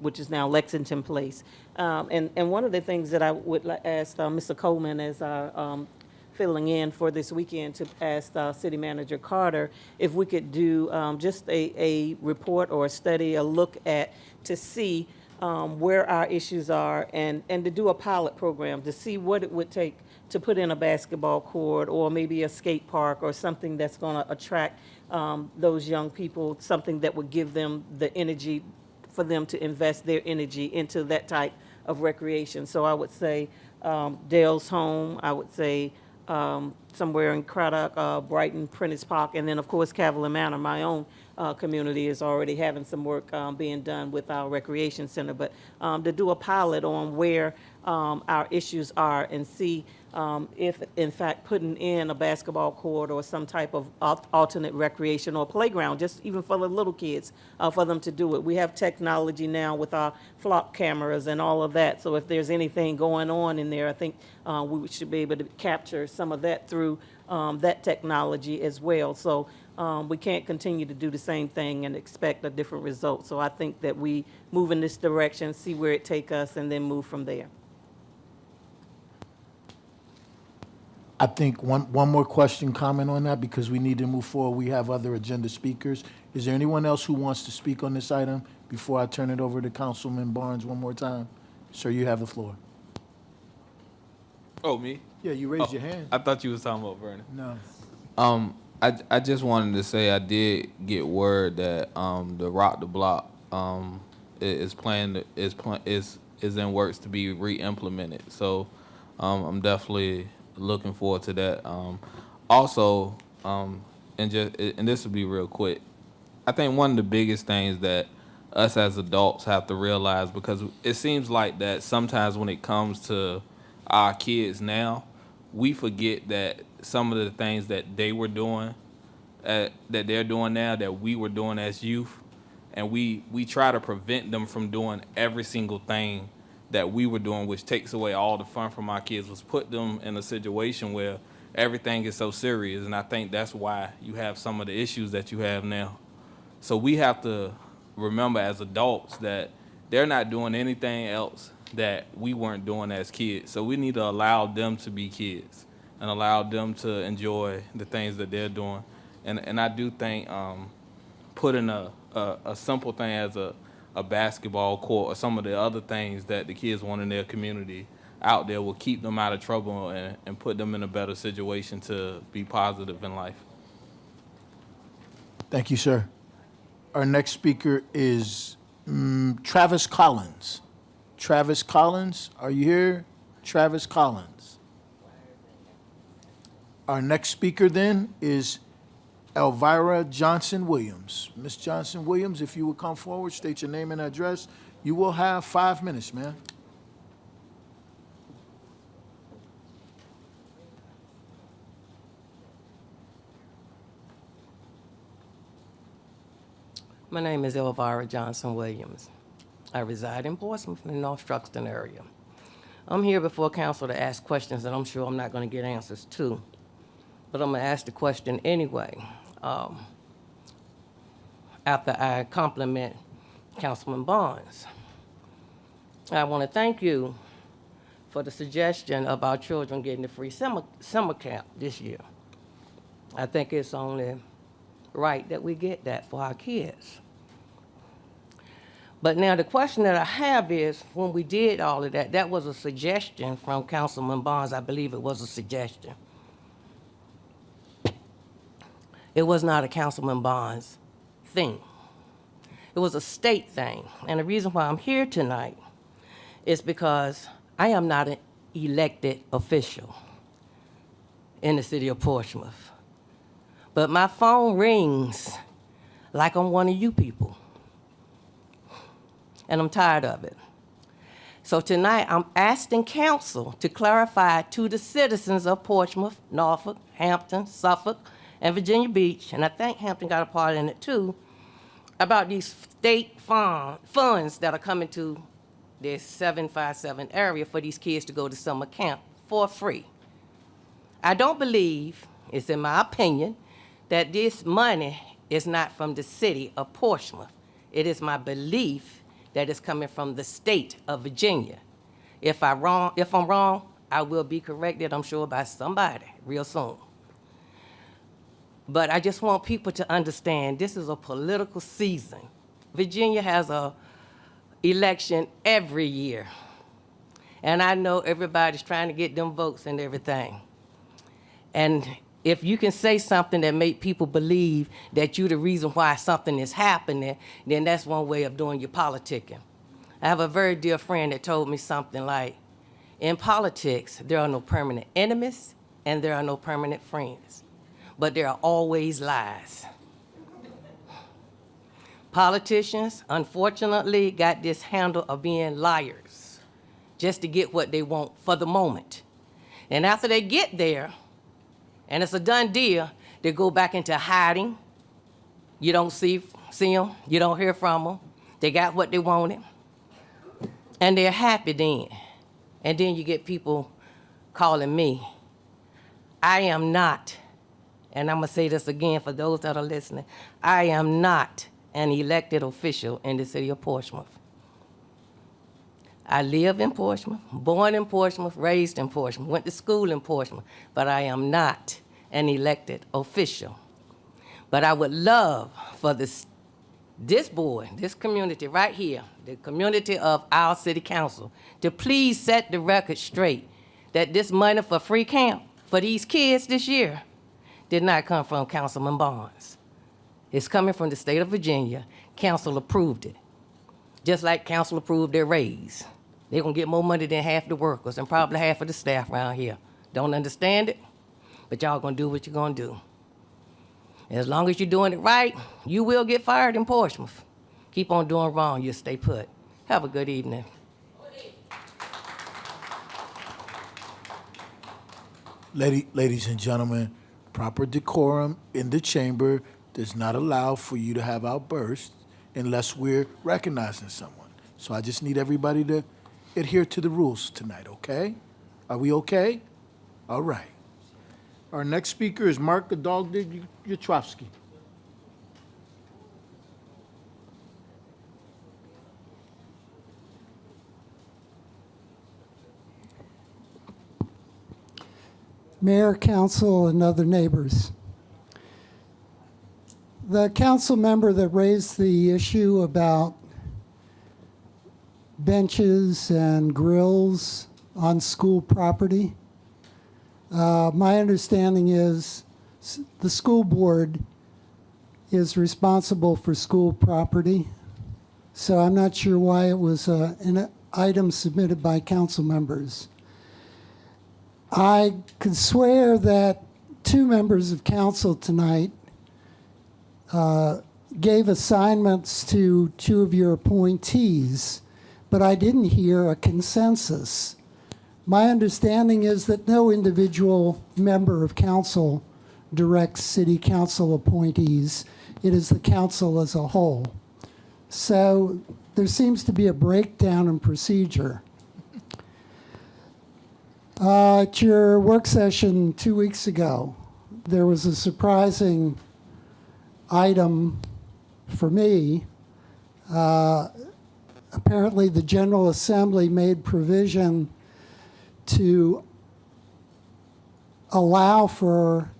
which is now Lexington Place. And one of the things that I would ask Mr. Coleman, as filling in for this weekend, to ask City Manager Carter if we could do just a report or a study, a look at, to see where our issues are, and to do a pilot program to see what it would take to put in a basketball court, or maybe a skate park, or something that's going to attract those young people, something that would give them the energy for them to invest their energy into that type of recreation. So I would say Dale's Home, I would say somewhere in Craddock, Brighton, Prentice Park, and then of course Cavalier Manor, my own community, is already having some work being done with our recreation center. But to do a pilot on where our issues are, and see if in fact putting in a basketball court or some type of alternate recreation or playground, just even for the little kids, for them to do it. We have technology now with our flock cameras and all of that, so if there's anything going on in there, I think we should be able to capture some of that through that technology as well. So we can't continue to do the same thing and expect a different result. So I think that we move in this direction, see where it takes us, and then move from there. I think one more question, comment on that, because we need to move forward. We have other agenda speakers. Is there anyone else who wants to speak on this item before I turn it over to Councilman Barnes one more time? Sir, you have the floor. Oh, me? Yeah, you raised your hand. I thought you was talking about Vernon. No. I just wanted to say I did get word that the Rock the Block is is in works to be re-implemented. So I'm definitely looking forward to that. Also, and this will be real quick, I think one of the biggest things that us as adults have to realize, because it seems like that sometimes when it comes to our kids now, we forget that some of the things that they were doing, that they're doing now, that we were doing as youth, and we try to prevent them from doing every single thing that we were doing, which takes away all the fun from our kids, was put them in a situation where everything is so serious. And I think that's why you have some of the issues that you have now. So we have to remember as adults that they're not doing anything else that we weren't doing as kids. So we need to allow them to be kids and allow them to enjoy the things that they're doing. And I do think putting a simple thing as a basketball court or some of the other things that the kids want in their community out there will keep them out of trouble and put them in a better situation to be positive in life. Thank you, sir. Our next speaker is Travis Collins. Travis Collins, are you here? Travis Collins. Our next speaker then is Elvira Johnson-Williams. Ms. Johnson-Williams, if you would come forward, state your name and address. You will have 5 minutes, ma'am. My name is Elvira Johnson-Williams. I reside in Portsmouth in the North Struxton area. I'm here before council to ask questions that I'm sure I'm not going to get answers to, but I'm going to ask the question anyway. After I compliment Councilman Barnes, I want to thank you for the suggestion of our children getting a free summer camp this year. I think it's only right that we get that for our kids. But now the question that I have is, when we did all of that, that was a suggestion from Councilman Barnes. I believe it was a suggestion. It was not a Councilman Barnes thing. It was a state thing. And the reason why I'm here tonight is because I am not an elected official in the city of Portsmouth. But my phone rings like I'm one of you people. And I'm tired of it. So tonight, I'm asking council to clarify to the citizens of Portsmouth, Norfolk, Hampton, Suffolk, and Virginia Beach, and I think Hampton got a part in it too, about these state funds that are coming to this 757 area for these kids to go to summer camp for free. I don't believe, it's in my opinion, that this money is not from the city of Portsmouth. It is my belief that it's coming from the state of Virginia. If I'm wrong, I will be corrected, I'm sure, by somebody real soon. But I just want people to understand this is a political season. Virginia has a election every year. And I know everybody's trying to get them votes and everything. And if you can say something that make people believe that you're the reason why something is happening, then that's one way of doing your politicking. I have a very dear friend that told me something like, in politics, there are no permanent enemies and there are no permanent friends, but there are always lies. Politicians, unfortunately, got this handle of being liars just to get what they want for the moment. And after they get there, and it's a done deal, they go back into hiding. You don't see them, you don't hear from them. They got what they wanted. And they're happy then. And then you get people calling me. I am not, and I'm gonna say this again for those that are listening, I am not an elected official in the city of Portsmouth. I live in Portsmouth, born in Portsmouth, raised in Portsmouth, went to school in Portsmouth, but I am not an elected official. But I would love for this board, this community right here, the community of our city council, to please set the record straight that this money for free camp for these kids this year did not come from Councilman Barnes. It's coming from the state of Virginia. Council approved it. Just like council approved their raise. They're gonna get more money than half the workers and probably half of the staff around here. Don't understand it, but y'all gonna do what you're gonna do. As long as you're doing it right, you will get fired in Portsmouth. Keep on doing wrong, you'll stay put. Have a good evening. Ladies and gentlemen, proper decorum in the chamber does not allow for you to have outbursts unless we're recognizing someone. So I just need everybody to adhere to the rules tonight, okay? Are we okay? All right. Our next speaker is Mark Yatrovsky. Mayor, council, and other neighbors. The council member that raised the issue about benches and grills on school property, my understanding is the school board is responsible for school property, so I'm not sure why it was an item submitted by council members. I could swear that 2 members of council tonight gave assignments to 2 of your appointees, but I didn't hear a consensus. My understanding is that no individual member of council directs city council appointees. It is the council as a whole. So there seems to be a breakdown in procedure. At your work session 2 weeks ago, there was a surprising item for me. Apparently, the General Assembly made provision to allow for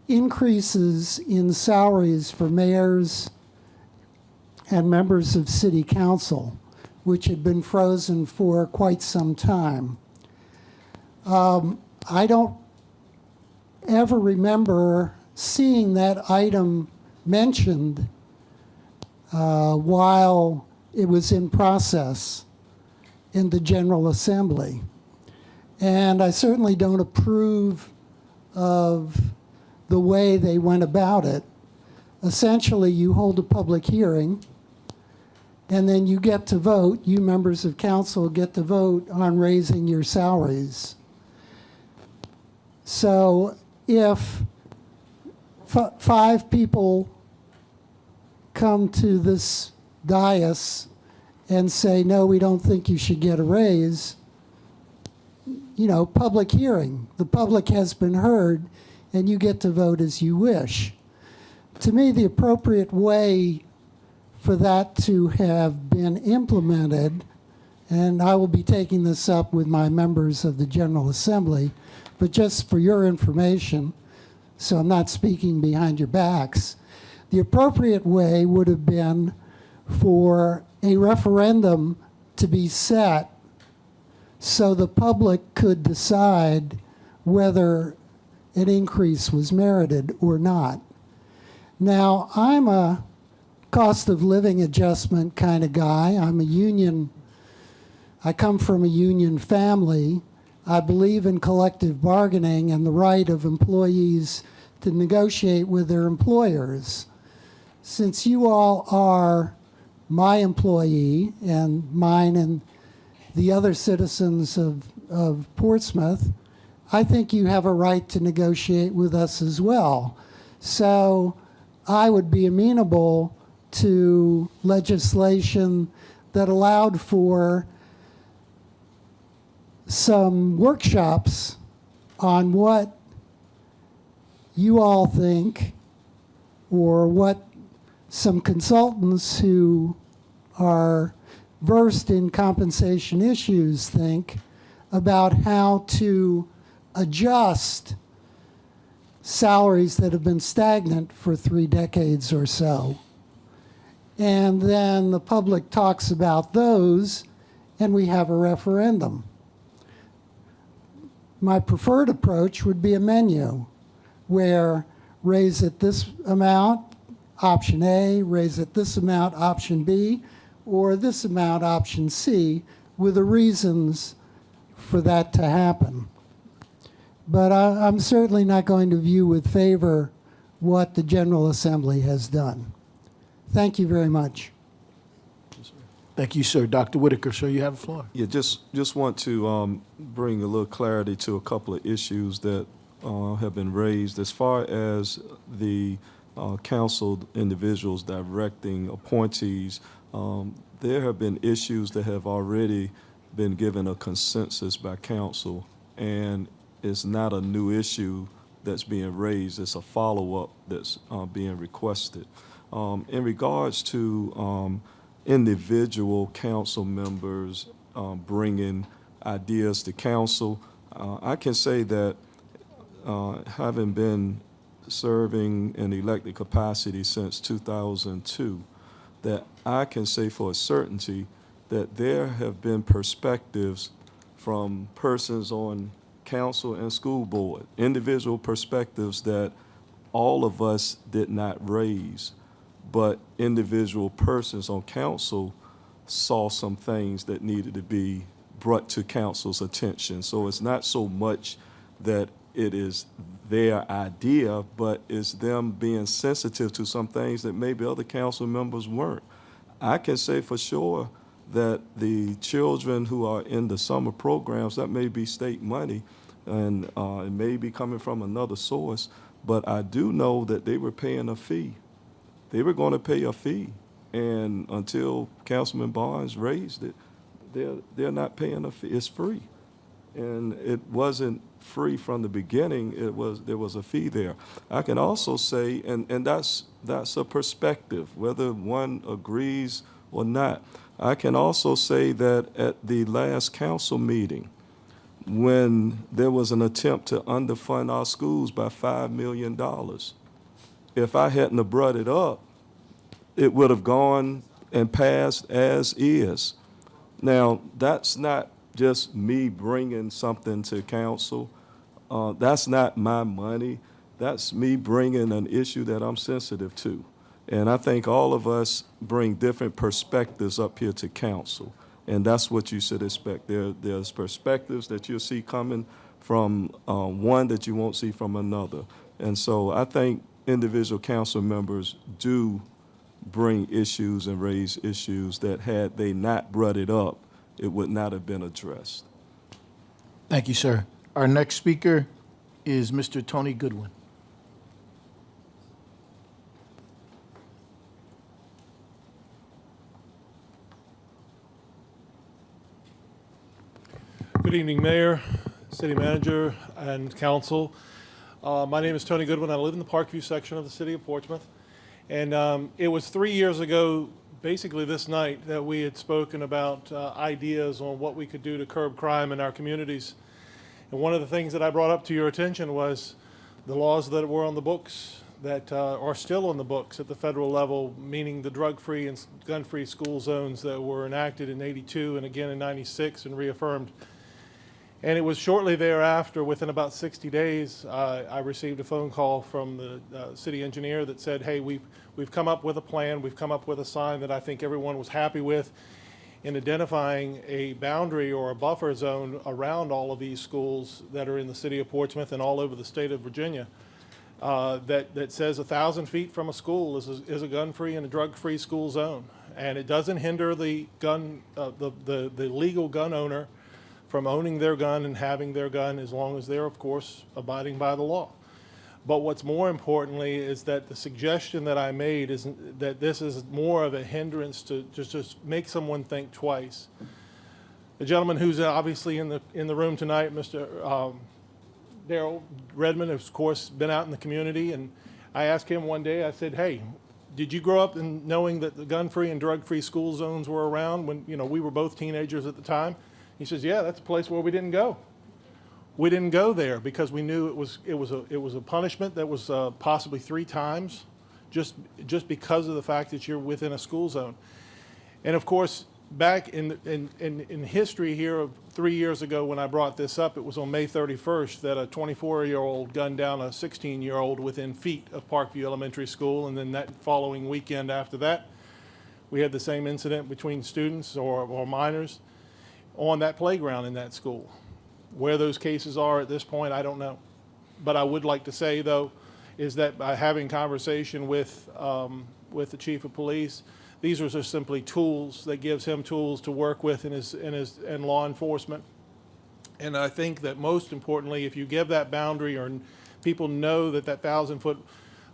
increases in salaries for mayors and members of city council, which had been frozen for quite some time. I don't ever remember seeing that item mentioned while it was in process in the General Assembly. And I certainly don't approve of the way they went about it. Essentially, you hold a public hearing, and then you get to vote, you members of council get to vote on raising your salaries. So if 5 people come to this dais and say, no, we don't think you should get a raise, you know, public hearing. The public has been heard, and you get to vote as you wish. To me, the appropriate way for that to have been implemented, and I will be taking this up with my members of the General Assembly, but just for your information, so I'm not speaking behind your backs, the appropriate way would have been for a referendum to be set so the public could decide whether an increase was merited or not. Now, I'm a cost of living adjustment kind of guy. I come from a union family. I believe in collective bargaining and the right of employees to negotiate with their employers. Since you all are my employee and mine and the other citizens of Portsmouth, I think you have a right to negotiate with us as well. So I would be amenable to legislation that allowed for some workshops on what you all think, or what some consultants who are versed in compensation issues think about how to adjust salaries that have been stagnant for 3 decades or so. And then the public talks about those, and we have a referendum. My preferred approach would be a menu where raise it this amount, option A, raise it this amount, option B, or this amount, option C, with the reasons for that to happen. But I'm certainly not going to view with favor what the General Assembly has done. Thank you very much. Thank you, sir. Dr. Whitaker, sir, you have the floor. Yeah, just want to bring a little clarity to a couple of issues that have been raised. As far as the council individuals directing appointees, there have been issues that have already been given a consensus by council, and it's not a new issue that's being raised. It's a follow-up that's being requested. In regards to individual council members bringing ideas to council, I can say that having been serving in elected capacity since 2002, that I can say for a certainty that there have been perspectives from persons on council and school board, individual perspectives that all of us did not raise, but individual persons on council saw some things that needed to be brought to council's attention. So it's not so much that it is their idea, but it's them being sensitive to some things that maybe other council members weren't. I can say for sure that the children who are in the summer programs, that may be state money, and it may be coming from another source, but I do know that they were paying a fee. They were going to pay a fee, and until Councilman Barnes raised it, they're not paying a fee. It's free, and it wasn't free from the beginning. There was a fee there. I can also say, and that's a perspective, whether one agrees or not. I can also say that at the last council meeting, when there was an attempt to underfund our schools by $5 million, if I hadn't have brought it up, it would have gone and passed as is. Now, that's not just me bringing something to council. That's not my money. That's me bringing an issue that I'm sensitive to. And I think all of us bring different perspectives up here to council. And that's what you should expect. There's perspectives that you'll see coming from one that you won't see from another. And so I think individual council members do bring issues and raise issues that had they not brought it up, it would not have been addressed. Thank you, sir. Our next speaker is Mr. Tony Goodwin. Good evening, Mayor, City Manager, and Council. My name is Tony Goodwin. I live in the Parkview section of the City of Portsmouth. And it was 3 years ago, basically this night, that we had spoken about ideas on what we could do to curb crime in our communities. And one of the things that I brought up to your attention was the laws that were on the books, that are still on the books at the federal level, meaning the drug-free and gun-free school zones that were enacted in '82 and again in '96 and reaffirmed. And it was shortly thereafter, within about 60 days, I received a phone call from the city engineer that said, hey, we've come up with a plan, we've come up with a sign that I think everyone was happy with in identifying a boundary or a buffer zone around all of these schools that are in the city of Portsmouth and all over the state of Virginia, that says 1,000 feet from a school is a gun-free and a drug-free school zone. And it doesn't hinder the legal gun owner from owning their gun and having their gun, as long as they're, of course, abiding by the law. But what's more importantly is that the suggestion that I made is that this is more of a hindrance to just make someone think twice. The gentleman who's obviously in the room tonight, Mr. Darrell Redmond, has of course been out in the community, and I asked him one day, I said, hey, did you grow up in knowing that the gun-free and drug-free school zones were around when we were both teenagers at the time? He says, yeah, that's a place where we didn't go. We didn't go there because we knew it was a punishment that was possibly 3 times, just because of the fact that you're within a school zone. And of course, back in history here of 3 years ago when I brought this up, it was on May 31st that a 24-year-old gunned down a 16-year-old within feet of Parkview Elementary School, and then that following weekend after that, we had the same incident between students or minors. on that playground in that school. Where those cases are at this point, I don't know. But I would like to say, though, is that by having conversation with the chief of police, these are just simply tools that gives him tools to work with in law enforcement. And I think that most importantly, if you give that boundary, or people know that that 1,000-foot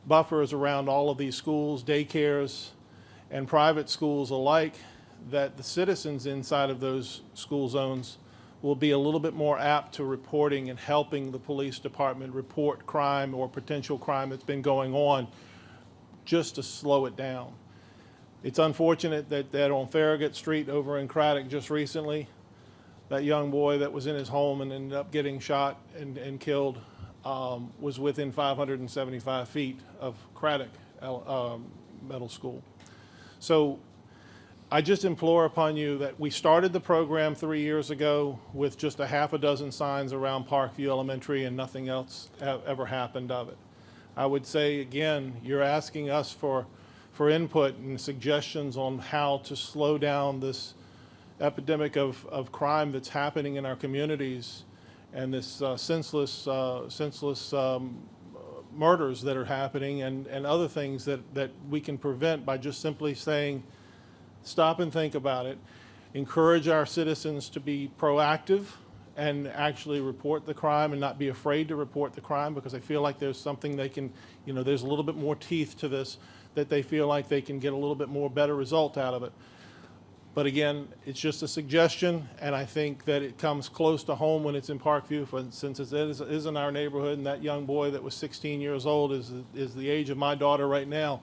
buffer is around all of these schools, daycares, and private schools alike, that the citizens inside of those school zones will be a little bit more apt to reporting and helping the police department report crime or potential crime that's been going on, just to slow it down. It's unfortunate that on Farragut Street over in Craddock just recently, that young boy that was in his home and ended up getting shot and killed was within 575 feet of Craddock Middle School. So I just implore upon you that we started the program 3 years ago with just a half a dozen signs around Parkview Elementary, and nothing else ever happened of it. I would say, again, you're asking us for input and suggestions on how to slow down this epidemic of crime that's happening in our communities, and this senseless murders that are happening, and other things that we can prevent by just simply saying, stop and think about it. Encourage our citizens to be proactive and actually report the crime, and not be afraid to report the crime, because they feel like there's something they can, there's a little bit more teeth to this, that they feel like they can get a little bit more better result out of it. But again, it's just a suggestion, and I think that it comes close to home when it's in Parkview, since it is in our neighborhood, and that young boy that was 16 years old is the age of my daughter right now.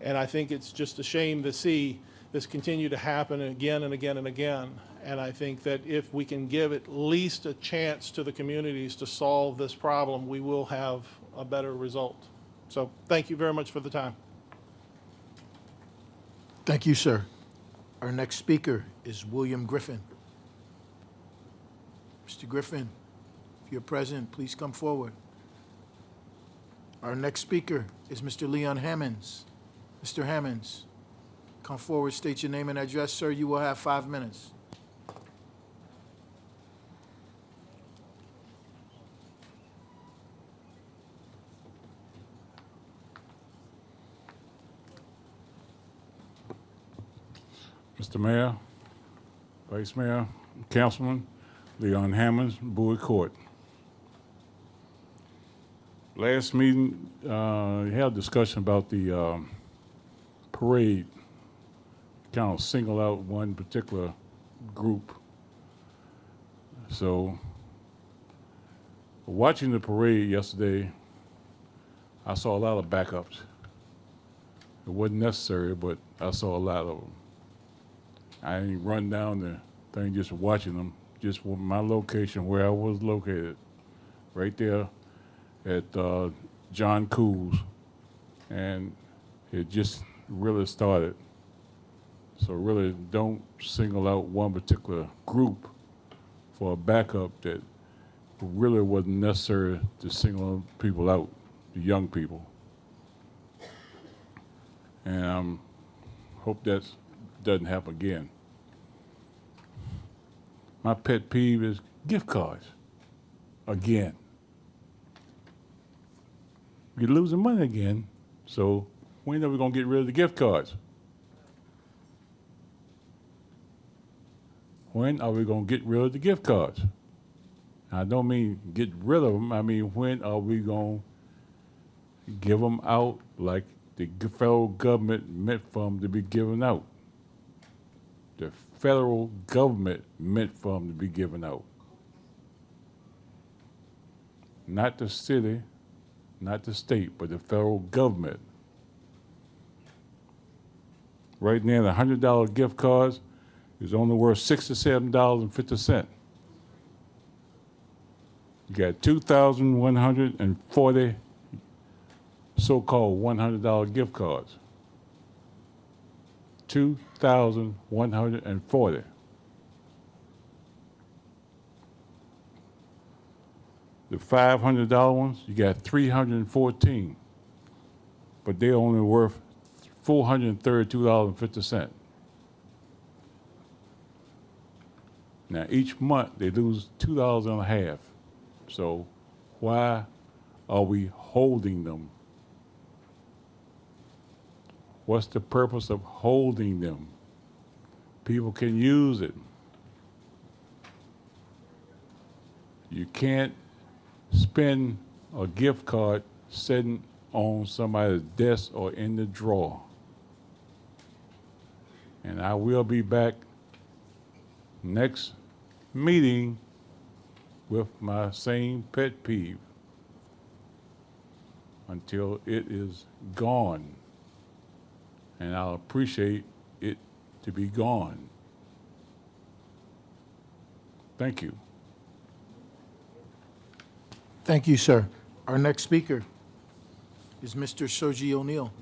And I think it's just a shame to see this continue to happen again and again and again. And I think that if we can give at least a chance to the communities to solve this problem, we will have a better result. So thank you very much for the time. Thank you, sir. Our next speaker is William Griffin. Mr. Griffin, if you're present, please come forward. Our next speaker is Mr. Leon Hammonds. Mr. Hammonds, come forward, state your name and address, sir. You will have 5 minutes. Mr. Mayor, Vice Mayor, Councilman, Leon Hammonds, Bowie Court. Last meeting, we had a discussion about the parade, kind of single out one particular group. So, watching the parade yesterday, I saw a lot of backups. It wasn't necessary, but I saw a lot of them. I ain't run down the thing just watching them, just from my location where I was located, right there at John Cool's, and it just really started. So really don't single out one particular group for a backup that really wasn't necessary to single people out, the young people. And hope that doesn't happen again. My pet peeve is gift cards. Again. You're losing money again, so when are we gonna get rid of the gift cards? When are we gonna get rid of the gift cards? I don't mean get rid of them, I mean when are we gonna give them out like the federal government meant for them to be given out? The federal government meant for them to be given out. Not the city, not the state, but the federal government. Right now, the $100 gift cards is only worth $67.50. You got 2,140 so-called $100 gift cards. 2,140. The $500 ones, you got 314, but they're only worth $432.50. Now, each month, they lose $2 and a half. So why are we holding them? What's the purpose of holding them? People can use it. You can't spend a gift card sitting on somebody's desk or in the drawer. And I will be back next meeting with my same pet peeve until it is gone. And I'll appreciate it to be gone. Thank you. Thank you, sir. Our next speaker is Mr. Sergi O'Neill.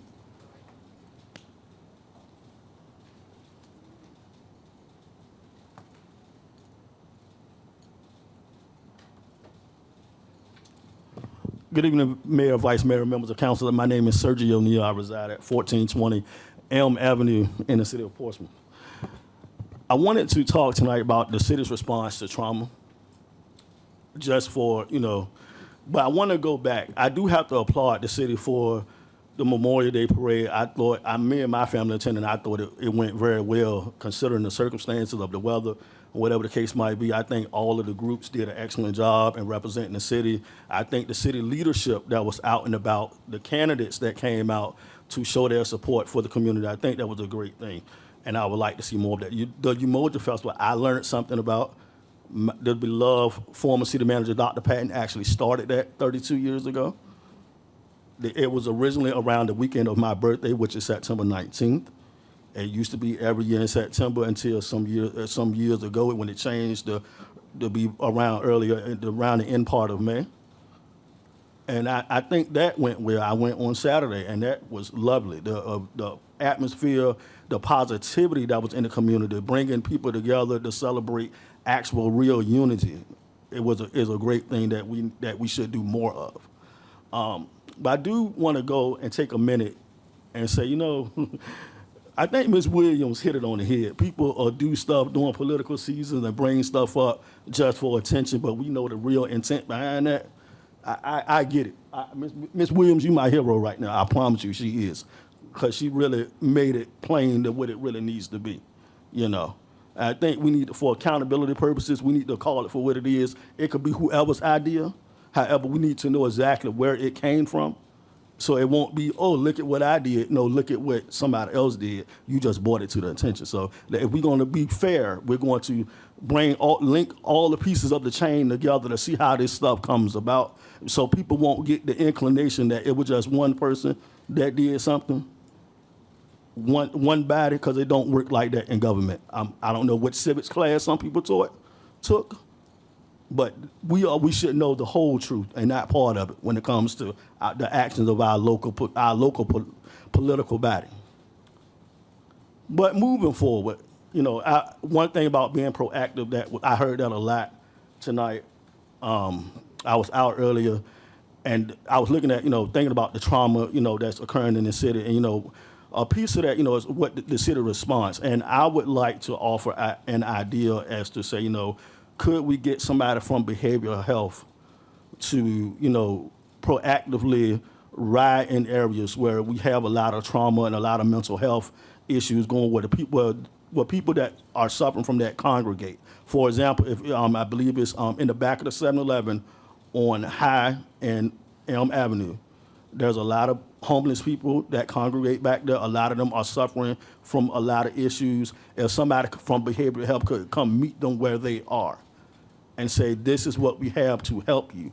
Good evening, Mayor, Vice Mayor, members of council. My name is Sergi O'Neill. I reside at 1420 Elm Avenue in the city of Portsmouth. I wanted to talk tonight about the city's response to trauma, just for, but I want to go back. I do have to applaud the city for the Memorial Day parade. I thought, me and my family attended, I thought it went very well considering the circumstances of the weather, whatever the case might be. I think all of the groups did an excellent job in representing the city. I think the city leadership that was out and about, the candidates that came out to show their support for the community, I think that was a great thing. And I would like to see more of that. The Umoja Festival, I learned something about. The beloved former city manager, Dr. Patton, actually started that 32 years ago. It was originally around the weekend of my birthday, which is September 19th. It used to be every year in September until some years ago when it changed to be around around the end part of May. And I think that went well. I went on Saturday, and that was lovely. The atmosphere, the positivity that was in the community, bringing people together to celebrate actual real unity. Is a great thing that we should do more of. But I do want to go and take a minute and say, I think Ms. Williams hit it on the head. People do stuff during political seasons and bring stuff up just for attention, but we know the real intent behind that. I get it. Ms. Williams, you my hero right now. I promise you she is, because she really made it plain to what it really needs to be, I think we need, for accountability purposes, we need to call it for what it is. It could be whoever's idea. However, we need to know exactly where it came from. So it won't be, oh, look at what I did. No, look at what somebody else did. You just brought it to the attention. So if we're going to be fair, we're going to link all the pieces of the chain together to see how this stuff comes about. So people won't get the inclination that it was just one person that did something, one body, because it don't work like that in government. I don't know what civics class some people took. But we should know the whole truth and not part of it when it comes to the actions of our local political body. But moving forward, one thing about being proactive that I heard that a lot tonight. I was out earlier, and I was looking at thinking about the trauma that's occurring in the city, and a piece of that is what the city response. And I would like to offer an idea as to say could we get somebody from behavioral health to, proactively ride in areas where we have a lot of trauma and a lot of mental health issues going, where people that are suffering from that congregate. For example, if I believe it's in the back of the 7-Eleven on High and Elm Avenue, there's a lot of homeless people that congregate back there. A lot of them are suffering from a lot of issues. If somebody from behavioral health could come meet them where they are and say, this is what we have to help you,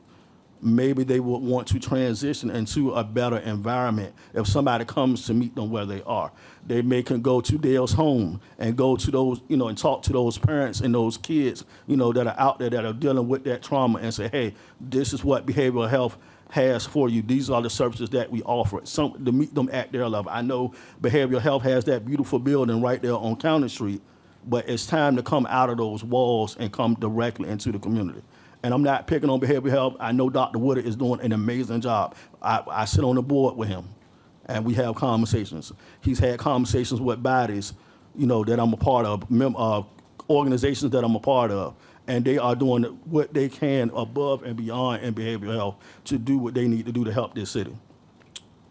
maybe they would want to transition into a better environment. If somebody comes to meet them where they are, they can go to Dale's home and go to those, and talk to those parents and those kids, that are out there that are dealing with that trauma and say, hey, this is what behavioral health has for you. These are the services that we offer. To meet them at their level. I know behavioral health has that beautiful building right there on County Street, but it's time to come out of those walls and come directly into the community. And I'm not picking on behavioral health. I know Dr. Woodard is doing an amazing job. I sit on the board with him, and we have conversations. He's had conversations with bodies, that I'm a part of, organizations that I'm a part of, and they are doing what they can above and beyond in behavioral health to do what they need to do to help this city.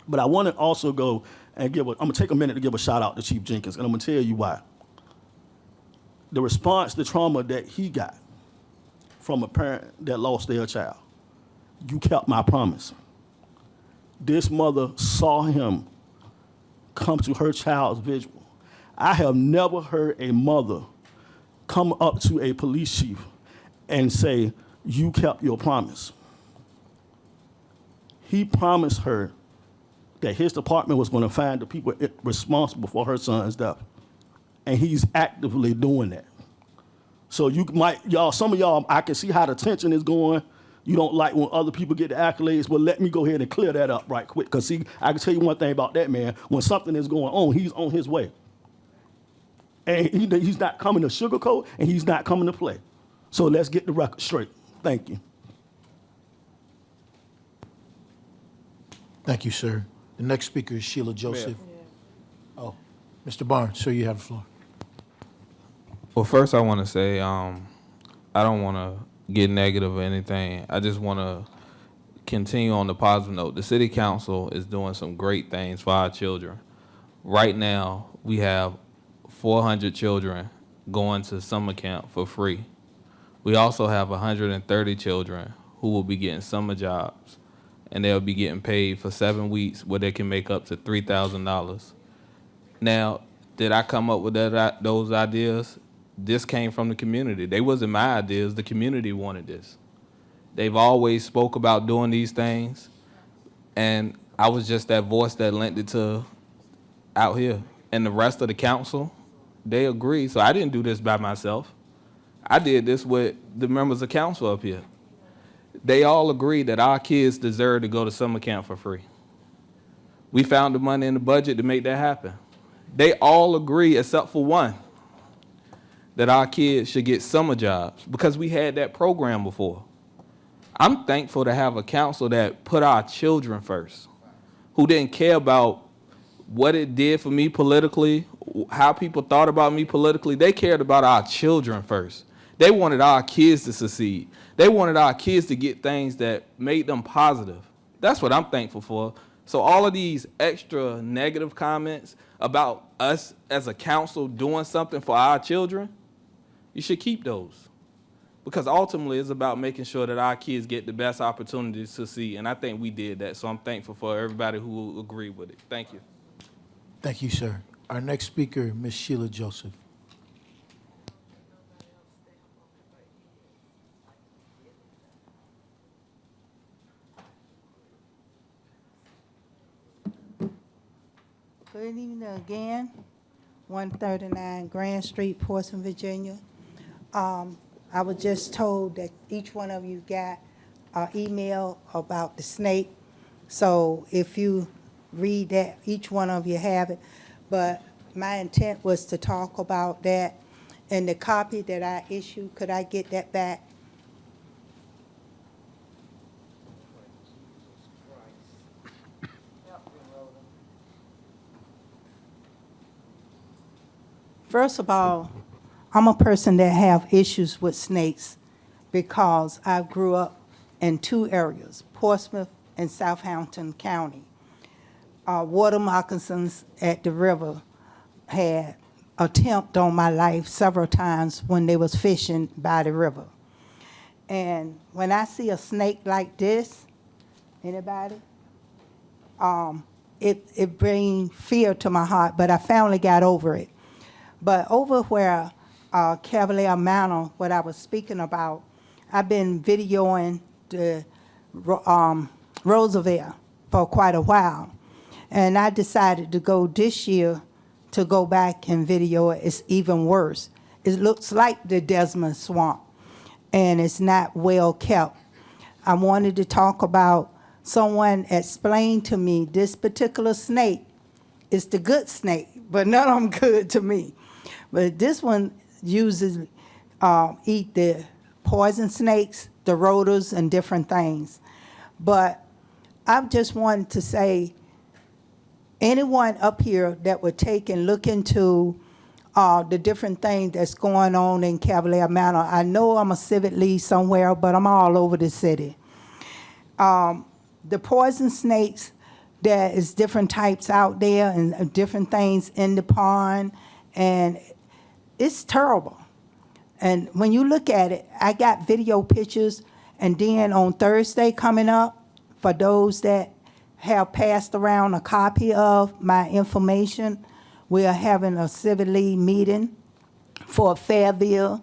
But I want to also go and I'm going to take a minute to give a shout out to Chief Jenkins, and I'm going to tell you why. The response to trauma that he got from a parent that lost their child, you kept my promise. This mother saw him come to her child's vigil. I have never heard a mother come up to a police chief and say, you kept your promise. He promised her that his department was going to find the people responsible for her son's death. And he's actively doing that. So some of y'all, I can see how the tension is going. You don't like when other people get the accolades, but let me go ahead and clear that up right quick. Because see, I can tell you one thing about that man. When something is going on, he's on his way. And he's not coming to sugarcoat, and he's not coming to play. So let's get the record straight. Thank you. Thank you, sir. The next speaker is Sheila Joseph. Oh, Mr. Barnes, sir, you have the floor. Well, first I want to say I don't want to get negative or anything. I just want to continue on the positive note. The city council is doing some great things for our children. Right now, we have 400 children going to summer camp for free. We also have 130 children who will be getting summer jobs, and they'll be getting paid for 7 weeks where they can make up to $3,000. Now, did I come up with those ideas? This came from the community. They wasn't my ideas. The community wanted this. They've always spoke about doing these things, and I was just that voice that lent it to out here. And the rest of the council, they agreed. So I didn't do this by myself. I did this with the members of council up here. They all agreed that our kids deserve to go to summer camp for free. We found the money in the budget to make that happen. They all agree, except for one, that our kids should get summer jobs because we had that program before. I'm thankful to have a council that put our children first, who didn't care about what it did for me politically, how people thought about me politically. They cared about our children first. They wanted our kids to succeed. They wanted our kids to get things that made them positive. That's what I'm thankful for. So all of these extra negative comments about us as a council doing something for our children, you should keep those. Because ultimately it's about making sure that our kids get the best opportunities to succeed. And I think we did that. So I'm thankful for everybody who agreed with it. Thank you. Thank you, sir. Our next speaker, Ms. Sheila Joseph. Good evening again. 139 Grand Street, Portsmouth, Virginia. I was just told that each one of you got an email about the snake. So if you read that, each one of you have it. But my intent was to talk about that. And the copy that I issued, could I get that back? First of all, I'm a person that have issues with snakes because I grew up in two areas, Portsmouth and Southampton County. Water moccasins at the river had attempt on my life several times when they was fishing by the river. And when I see a snake like this, anybody? It brings fear to my heart, but I finally got over it. But over where Cavalier Manor, what I was speaking about, I've been videoing the Roosevelt for quite a while. And I decided to go this year to go back and video it. It's even worse. It looks like the Desmond Swamp, and it's not well kept. I wanted to talk about someone explained to me this particular snake is the good snake, but none of them good to me. But this one uses, eat the poison snakes, the rotors, and different things. But I just wanted to say, anyone up here that would take and look into the different things that's going on in Cavalier Manor. I know I'm a civic lead somewhere, but I'm all over the city. The poison snakes, there is different types out there and different things in the pond, and it's terrible. And when you look at it, I got video pictures, and then on Thursday coming up, for those that have passed around a copy of my information, we are having a civic league meeting for Fairville.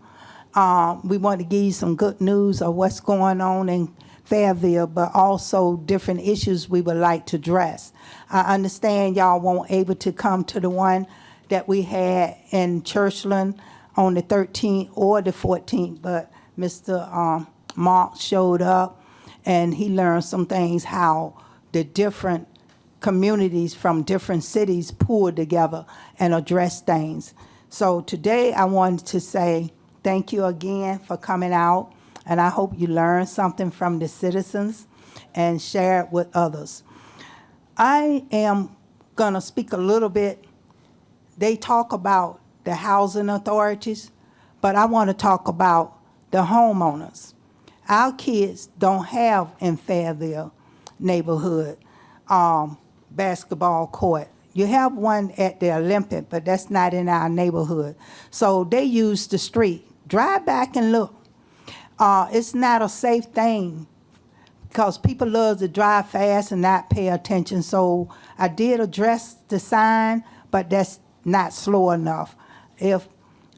We want to give you some good news of what's going on in Fairville, but also different issues we would like to address. I understand y'all weren't able to come to the one that we had in Churchland on the 13th or the 14th, but Mr. Mark showed up and he learned some things, how the different communities from different cities pulled together and addressed things. So today I wanted to say thank you again for coming out, and I hope you learned something from the citizens and share it with others. I am gonna speak a little bit. They talk about the housing authorities, but I want to talk about the homeowners. Our kids don't have in Fairville neighborhood basketball court. You have one at the Olympic, but that's not in our neighborhood. So they use the street. Drive back and look. It's not a safe thing because people love to drive fast and not pay attention. So I did address the sign, but that's not slow enough. If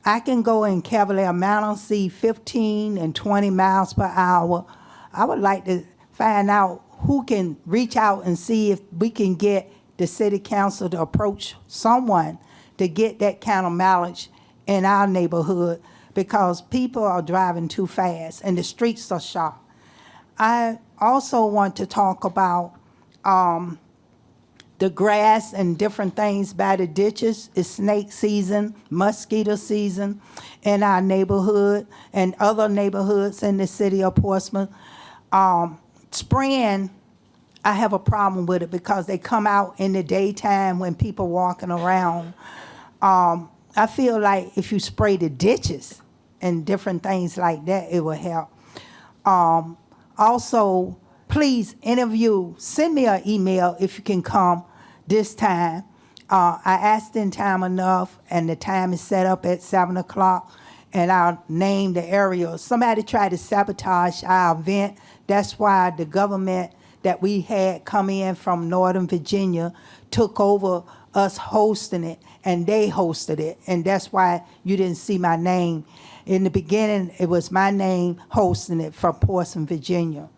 I can go in Cavalier Manor, see 15 and 20 miles per hour, I would like to find out who can reach out and see if we can get the city council to approach someone to get that kind of mileage in our neighborhood, because people are driving too fast and the streets are sharp. I also want to talk about the grass and different things by the ditches. It's snake season, mosquito season in our neighborhood and other neighborhoods in the city of Portsmouth. Spraying, I have a problem with it because they come out in the daytime when people walking around. I feel like if you spray the ditches and different things like that, it will help. Also, please, any of you, send me an email if you can come this time. I asked in time enough, and the time is set up at 7 o'clock, and I'll name the area. Somebody tried to sabotage our event. That's why the government that we had come in from Northern Virginia took over us hosting it, and they hosted it, and that's why you didn't see my name. In the beginning, it was my name hosting it from Portsmouth, Virginia.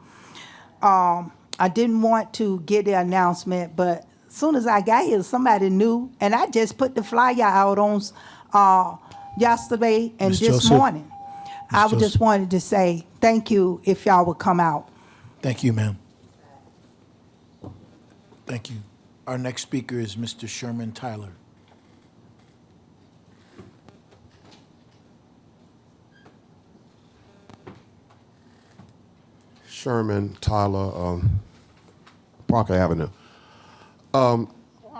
I didn't want to get the announcement, but as soon as I got here, somebody knew, and I just put the flyer out on yesterday and Ms. this Joseph. morning. I Joseph. just wanted to say thank you if y'all would come out. Thank you, ma'am. Thank you. Our next speaker is Mr. Sherman Tyler. Sherman Tyler, Parker Avenue. I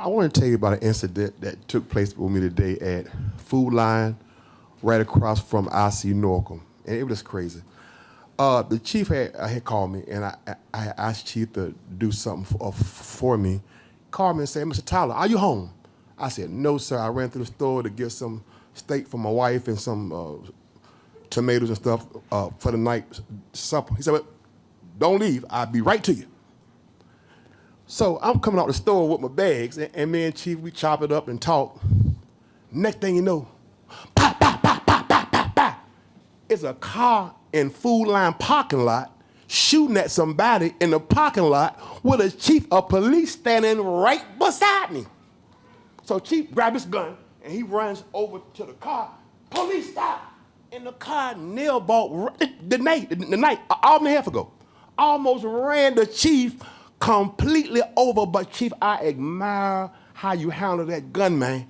want to tell you about an incident that took place with me today at Food Line, right across from IC Norcom, and it was crazy. The chief had called me, and I asked Chief to do something for me. Called me and said, "Mr. Tyler, are you home?" I said, "No, sir. I ran through the store to get some steak for my wife and some tomatoes and stuff for the night supper." He said, "Well, don't leave. I'll be right to you." So I'm coming out the store with my bags, and me and Chief, we chop it up and talk. Next thing you know, pop, pop, pop, pop, pop, pop, pop. It's a car in Food Line parking lot shooting at somebody in the parking lot with a chief of police standing right beside me. So Chief grabbed his gun, and he runs over to the car. "Police, stop!" And the car nail-bought the night, hour and a half ago. Almost ran the chief completely over, but Chief, I admire how you handled that gun, man.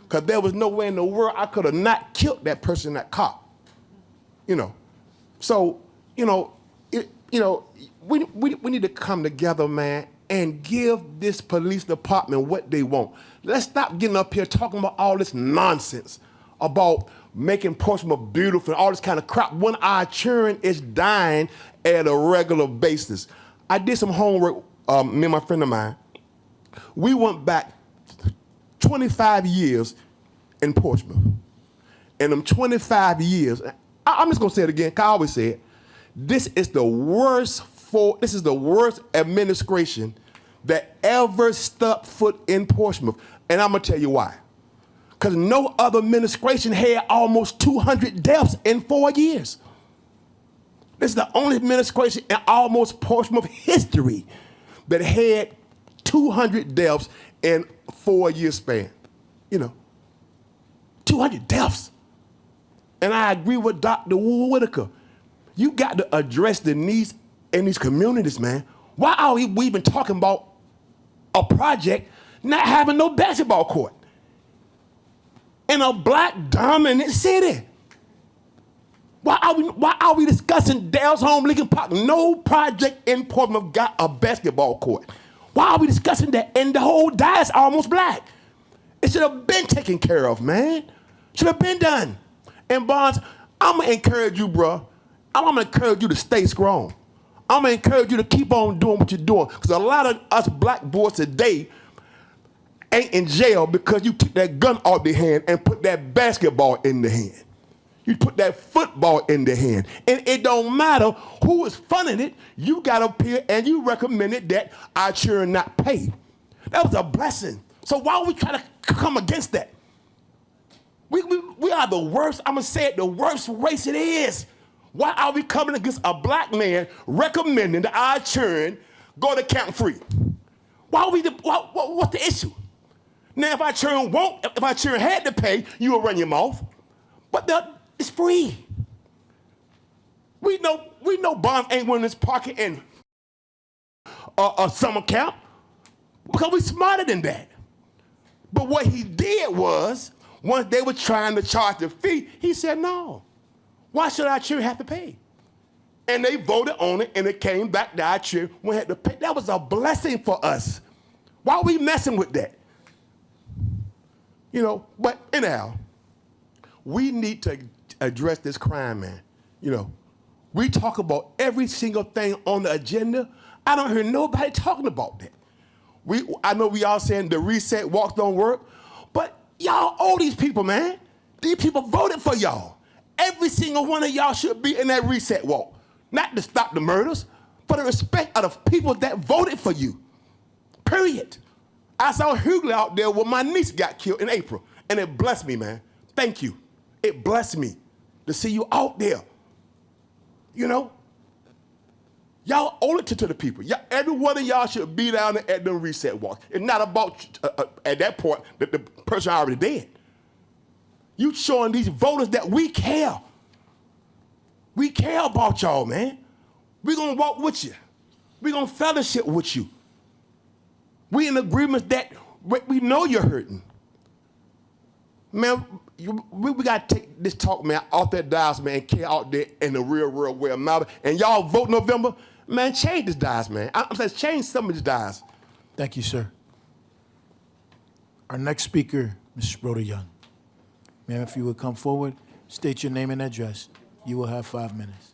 Because there was no way in the world I could have not killed that person in that car. You know. So, we need to come together, man, and give this police department what they want. Let's stop getting up here talking about all this nonsense about making Portsmouth beautiful and all this kind of crap when our children is dying at a regular basis. I did some homework, me and my friend of mine. We went back 25 years in Portsmouth. In them 25 years, I'm just gonna say it again, 'cause I always say it, this is the worst administration that ever stepped foot in Portsmouth. And I'm gonna tell you why. Because no other administration had almost 200 deaths in 4 years. This is the only administration in almost Portsmouth history that had 200 deaths in 4 year span. 200 deaths. And I agree with Dr. Whitaker. You got to address the needs in these communities, man. Why are we even talking about a project not having no basketball court in a black dominant city? Why are we discussing Dale's Home, Lincoln Park? No project in Portsmouth got a basketball court. Why are we discussing that? And the whole diet's almost black. It should have been taken care of, man. Should have been done. And Bonds, I'm gonna encourage you, bro. I'm gonna encourage you to stay strong. I'm gonna encourage you to keep on doing what you're doing. Because a lot of us black boys today ain't in jail because you took that gun out the hand and put that basketball in the hand. You put that football in the hand. And it don't matter who is funding it, you got up here and you recommended that our children not pay. That was a blessing. So why are we trying to come against that? We are the worst, I'm gonna say it, the worst race it is. Why are we coming against a black man recommending that our children go to Camp Free? What's the issue? Now, if our children had to pay, you will run your mouth. But it's free. We know Bonds ain't winning this parking in a summer camp because we smarter than that. But what he did was, once they were trying to charge the fee, he said, no. Why should our children have to pay? And they voted on it, and it came back to our children we had to pay. That was a blessing for us. Why are we messing with that? But anyhow, we need to address this crime, man. We talk about every single thing on the agenda. I don't hear nobody talking about that. I know we all saying the reset walks don't work, but y'all owe these people, man. These people voted for y'all. Every single one of y'all should be in that reset walk. Not to stop the murders, for the respect of the people that voted for you. Period. I saw Hughley out there when my niece got killed in April, and it blessed me, man. Thank you. It blessed me to see you out there. Y'all owe it to the people. Every one of y'all should be down there at the reset walk. It's not about, at that point, the person already dead. You showing these voters that we care. We care about y'all, man. We're going to walk with you. We're going to fellowship with you. We in agreement that we know you're hurting. Man, we got to take this talk, man, off that dials, man, and care out there in the real world where it matters. And y'all vote November, man, change this dials, man. I'm saying change some of these dials. Thank you, sir. Our next speaker, Mrs. Rhoda Young. Ma'am, if you would come forward, state your name and address. You will have 5 minutes.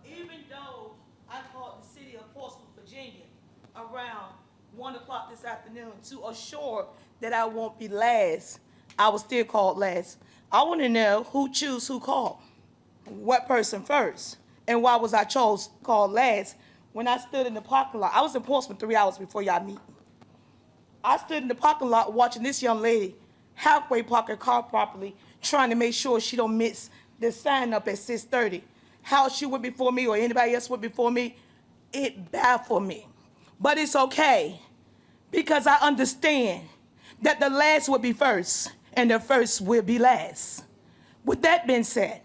Even though I called the city of Portsmouth, Virginia, around 1 o'clock this afternoon to assure that I won't be last, I was still called last. I want to know who chose who called, what person first, and why was I called last when I stood in the parking lot. I was in Portsmouth 3 hours before y'all meeting. I stood in the parking lot watching this young lady halfway park her car properly, trying to make sure she don't miss the sign up at 6:30. How she went before me or anybody else went before me, it baffled me. But it's okay, because I understand that the last will be first and the first will be last. With that being said,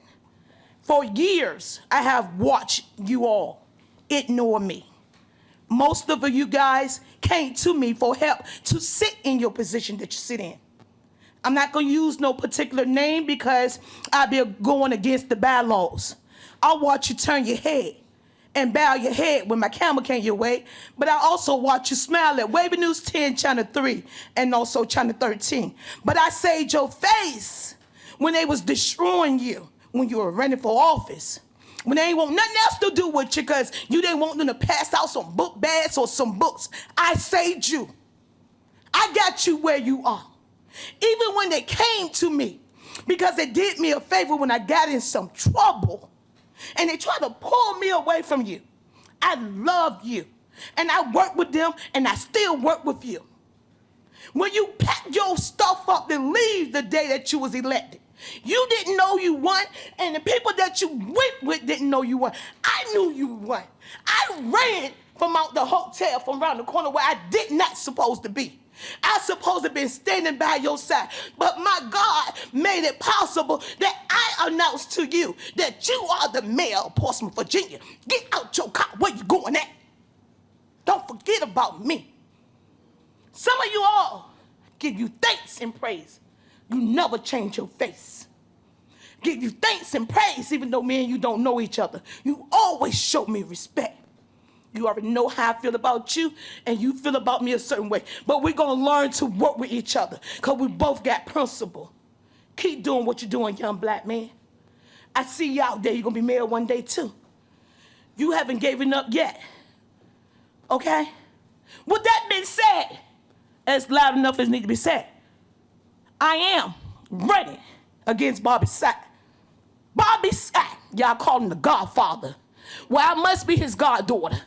for years, I have watched you all ignore me. Most of you guys came to me for help to sit in your position that you sit in. I'm not going to use no particular name because I'll be going against the bylaws. I watch you turn your head and bow your head when my camera came your way, but I also watch you smile at Wavy News 10, Channel 3, and also Channel 13. But I saved your face when they was destroying you when you were running for office. When they ain't want nothing else to do with you because you didn't want them to pass out some book bags or some books. I saved you. I got you where you are. Even when they came to me, because they did me a favor when I got in some trouble, and they tried to pull me away from you. I love you, and I work with them, and I still work with you. When you packed your stuff up and leave the day that you was elected, you didn't know you won, and the people that you went with didn't know you won. I knew you won. I ran from out the hotel from around the corner where I did not supposed to be. I supposed to be standing by your side, but my God made it possible that I announced to you that you are the mayor of Portsmouth, Virginia. Get out your car. Where you going at? Don't forget about me. Some of you all give you thanks and praise. You never change your face. Give you thanks and praise even though me and you don't know each other. You always show me respect. You already know how I feel about you, and you feel about me a certain way. But we're going to learn to work with each other because we both got principle. Keep doing what you're doing, young black man. I see you out there. You're going to be mayor one day, too. You haven't given up yet. Okay? With that being said, as loud enough as need to be said, I am running against Bobby Sack. Bobby Sack, y'all call him the Godfather. Well, I must be his goddaughter.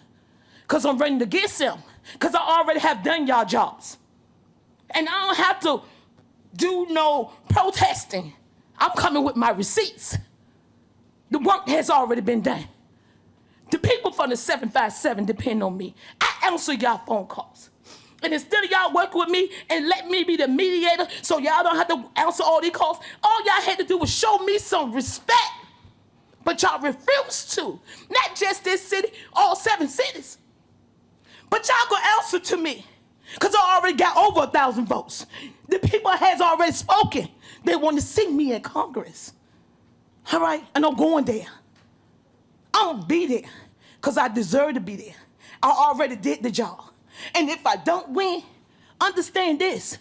Because I'm running against him. Because I already have done y'all jobs. And I don't have to do no protesting. I'm coming with my receipts. The work has already been done. The people from the 757 depend on me. I answer y'all phone calls. And instead of y'all working with me and let me be the mediator so y'all don't have to answer all these calls, all y'all had to do was show me some respect. But y'all refuse to. Not just this city, all 7 cities. But y'all gonna answer to me. Because I already got over 1,000 votes. The people has already spoken. They want to see me in Congress. All right? And I'm going there. I'm gonna be there. Because I deserve to be there. I already did the job. And if I don't win, understand this.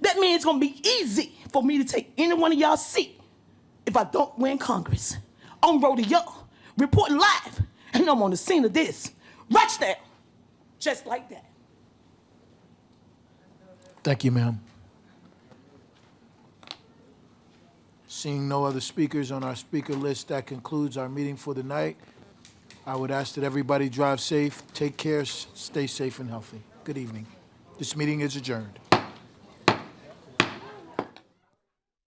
That means it's gonna be easy for me to take any one of y'all's seat if I don't win Congress. On rodeo, reporting live, and I'm on the scene of this. Right now, just like that. Thank you, ma'am. Seeing no other speakers on our speaker list, that concludes our meeting for the night. I would ask that everybody drive safe, take care, stay safe and healthy. Good evening. This meeting is adjourned.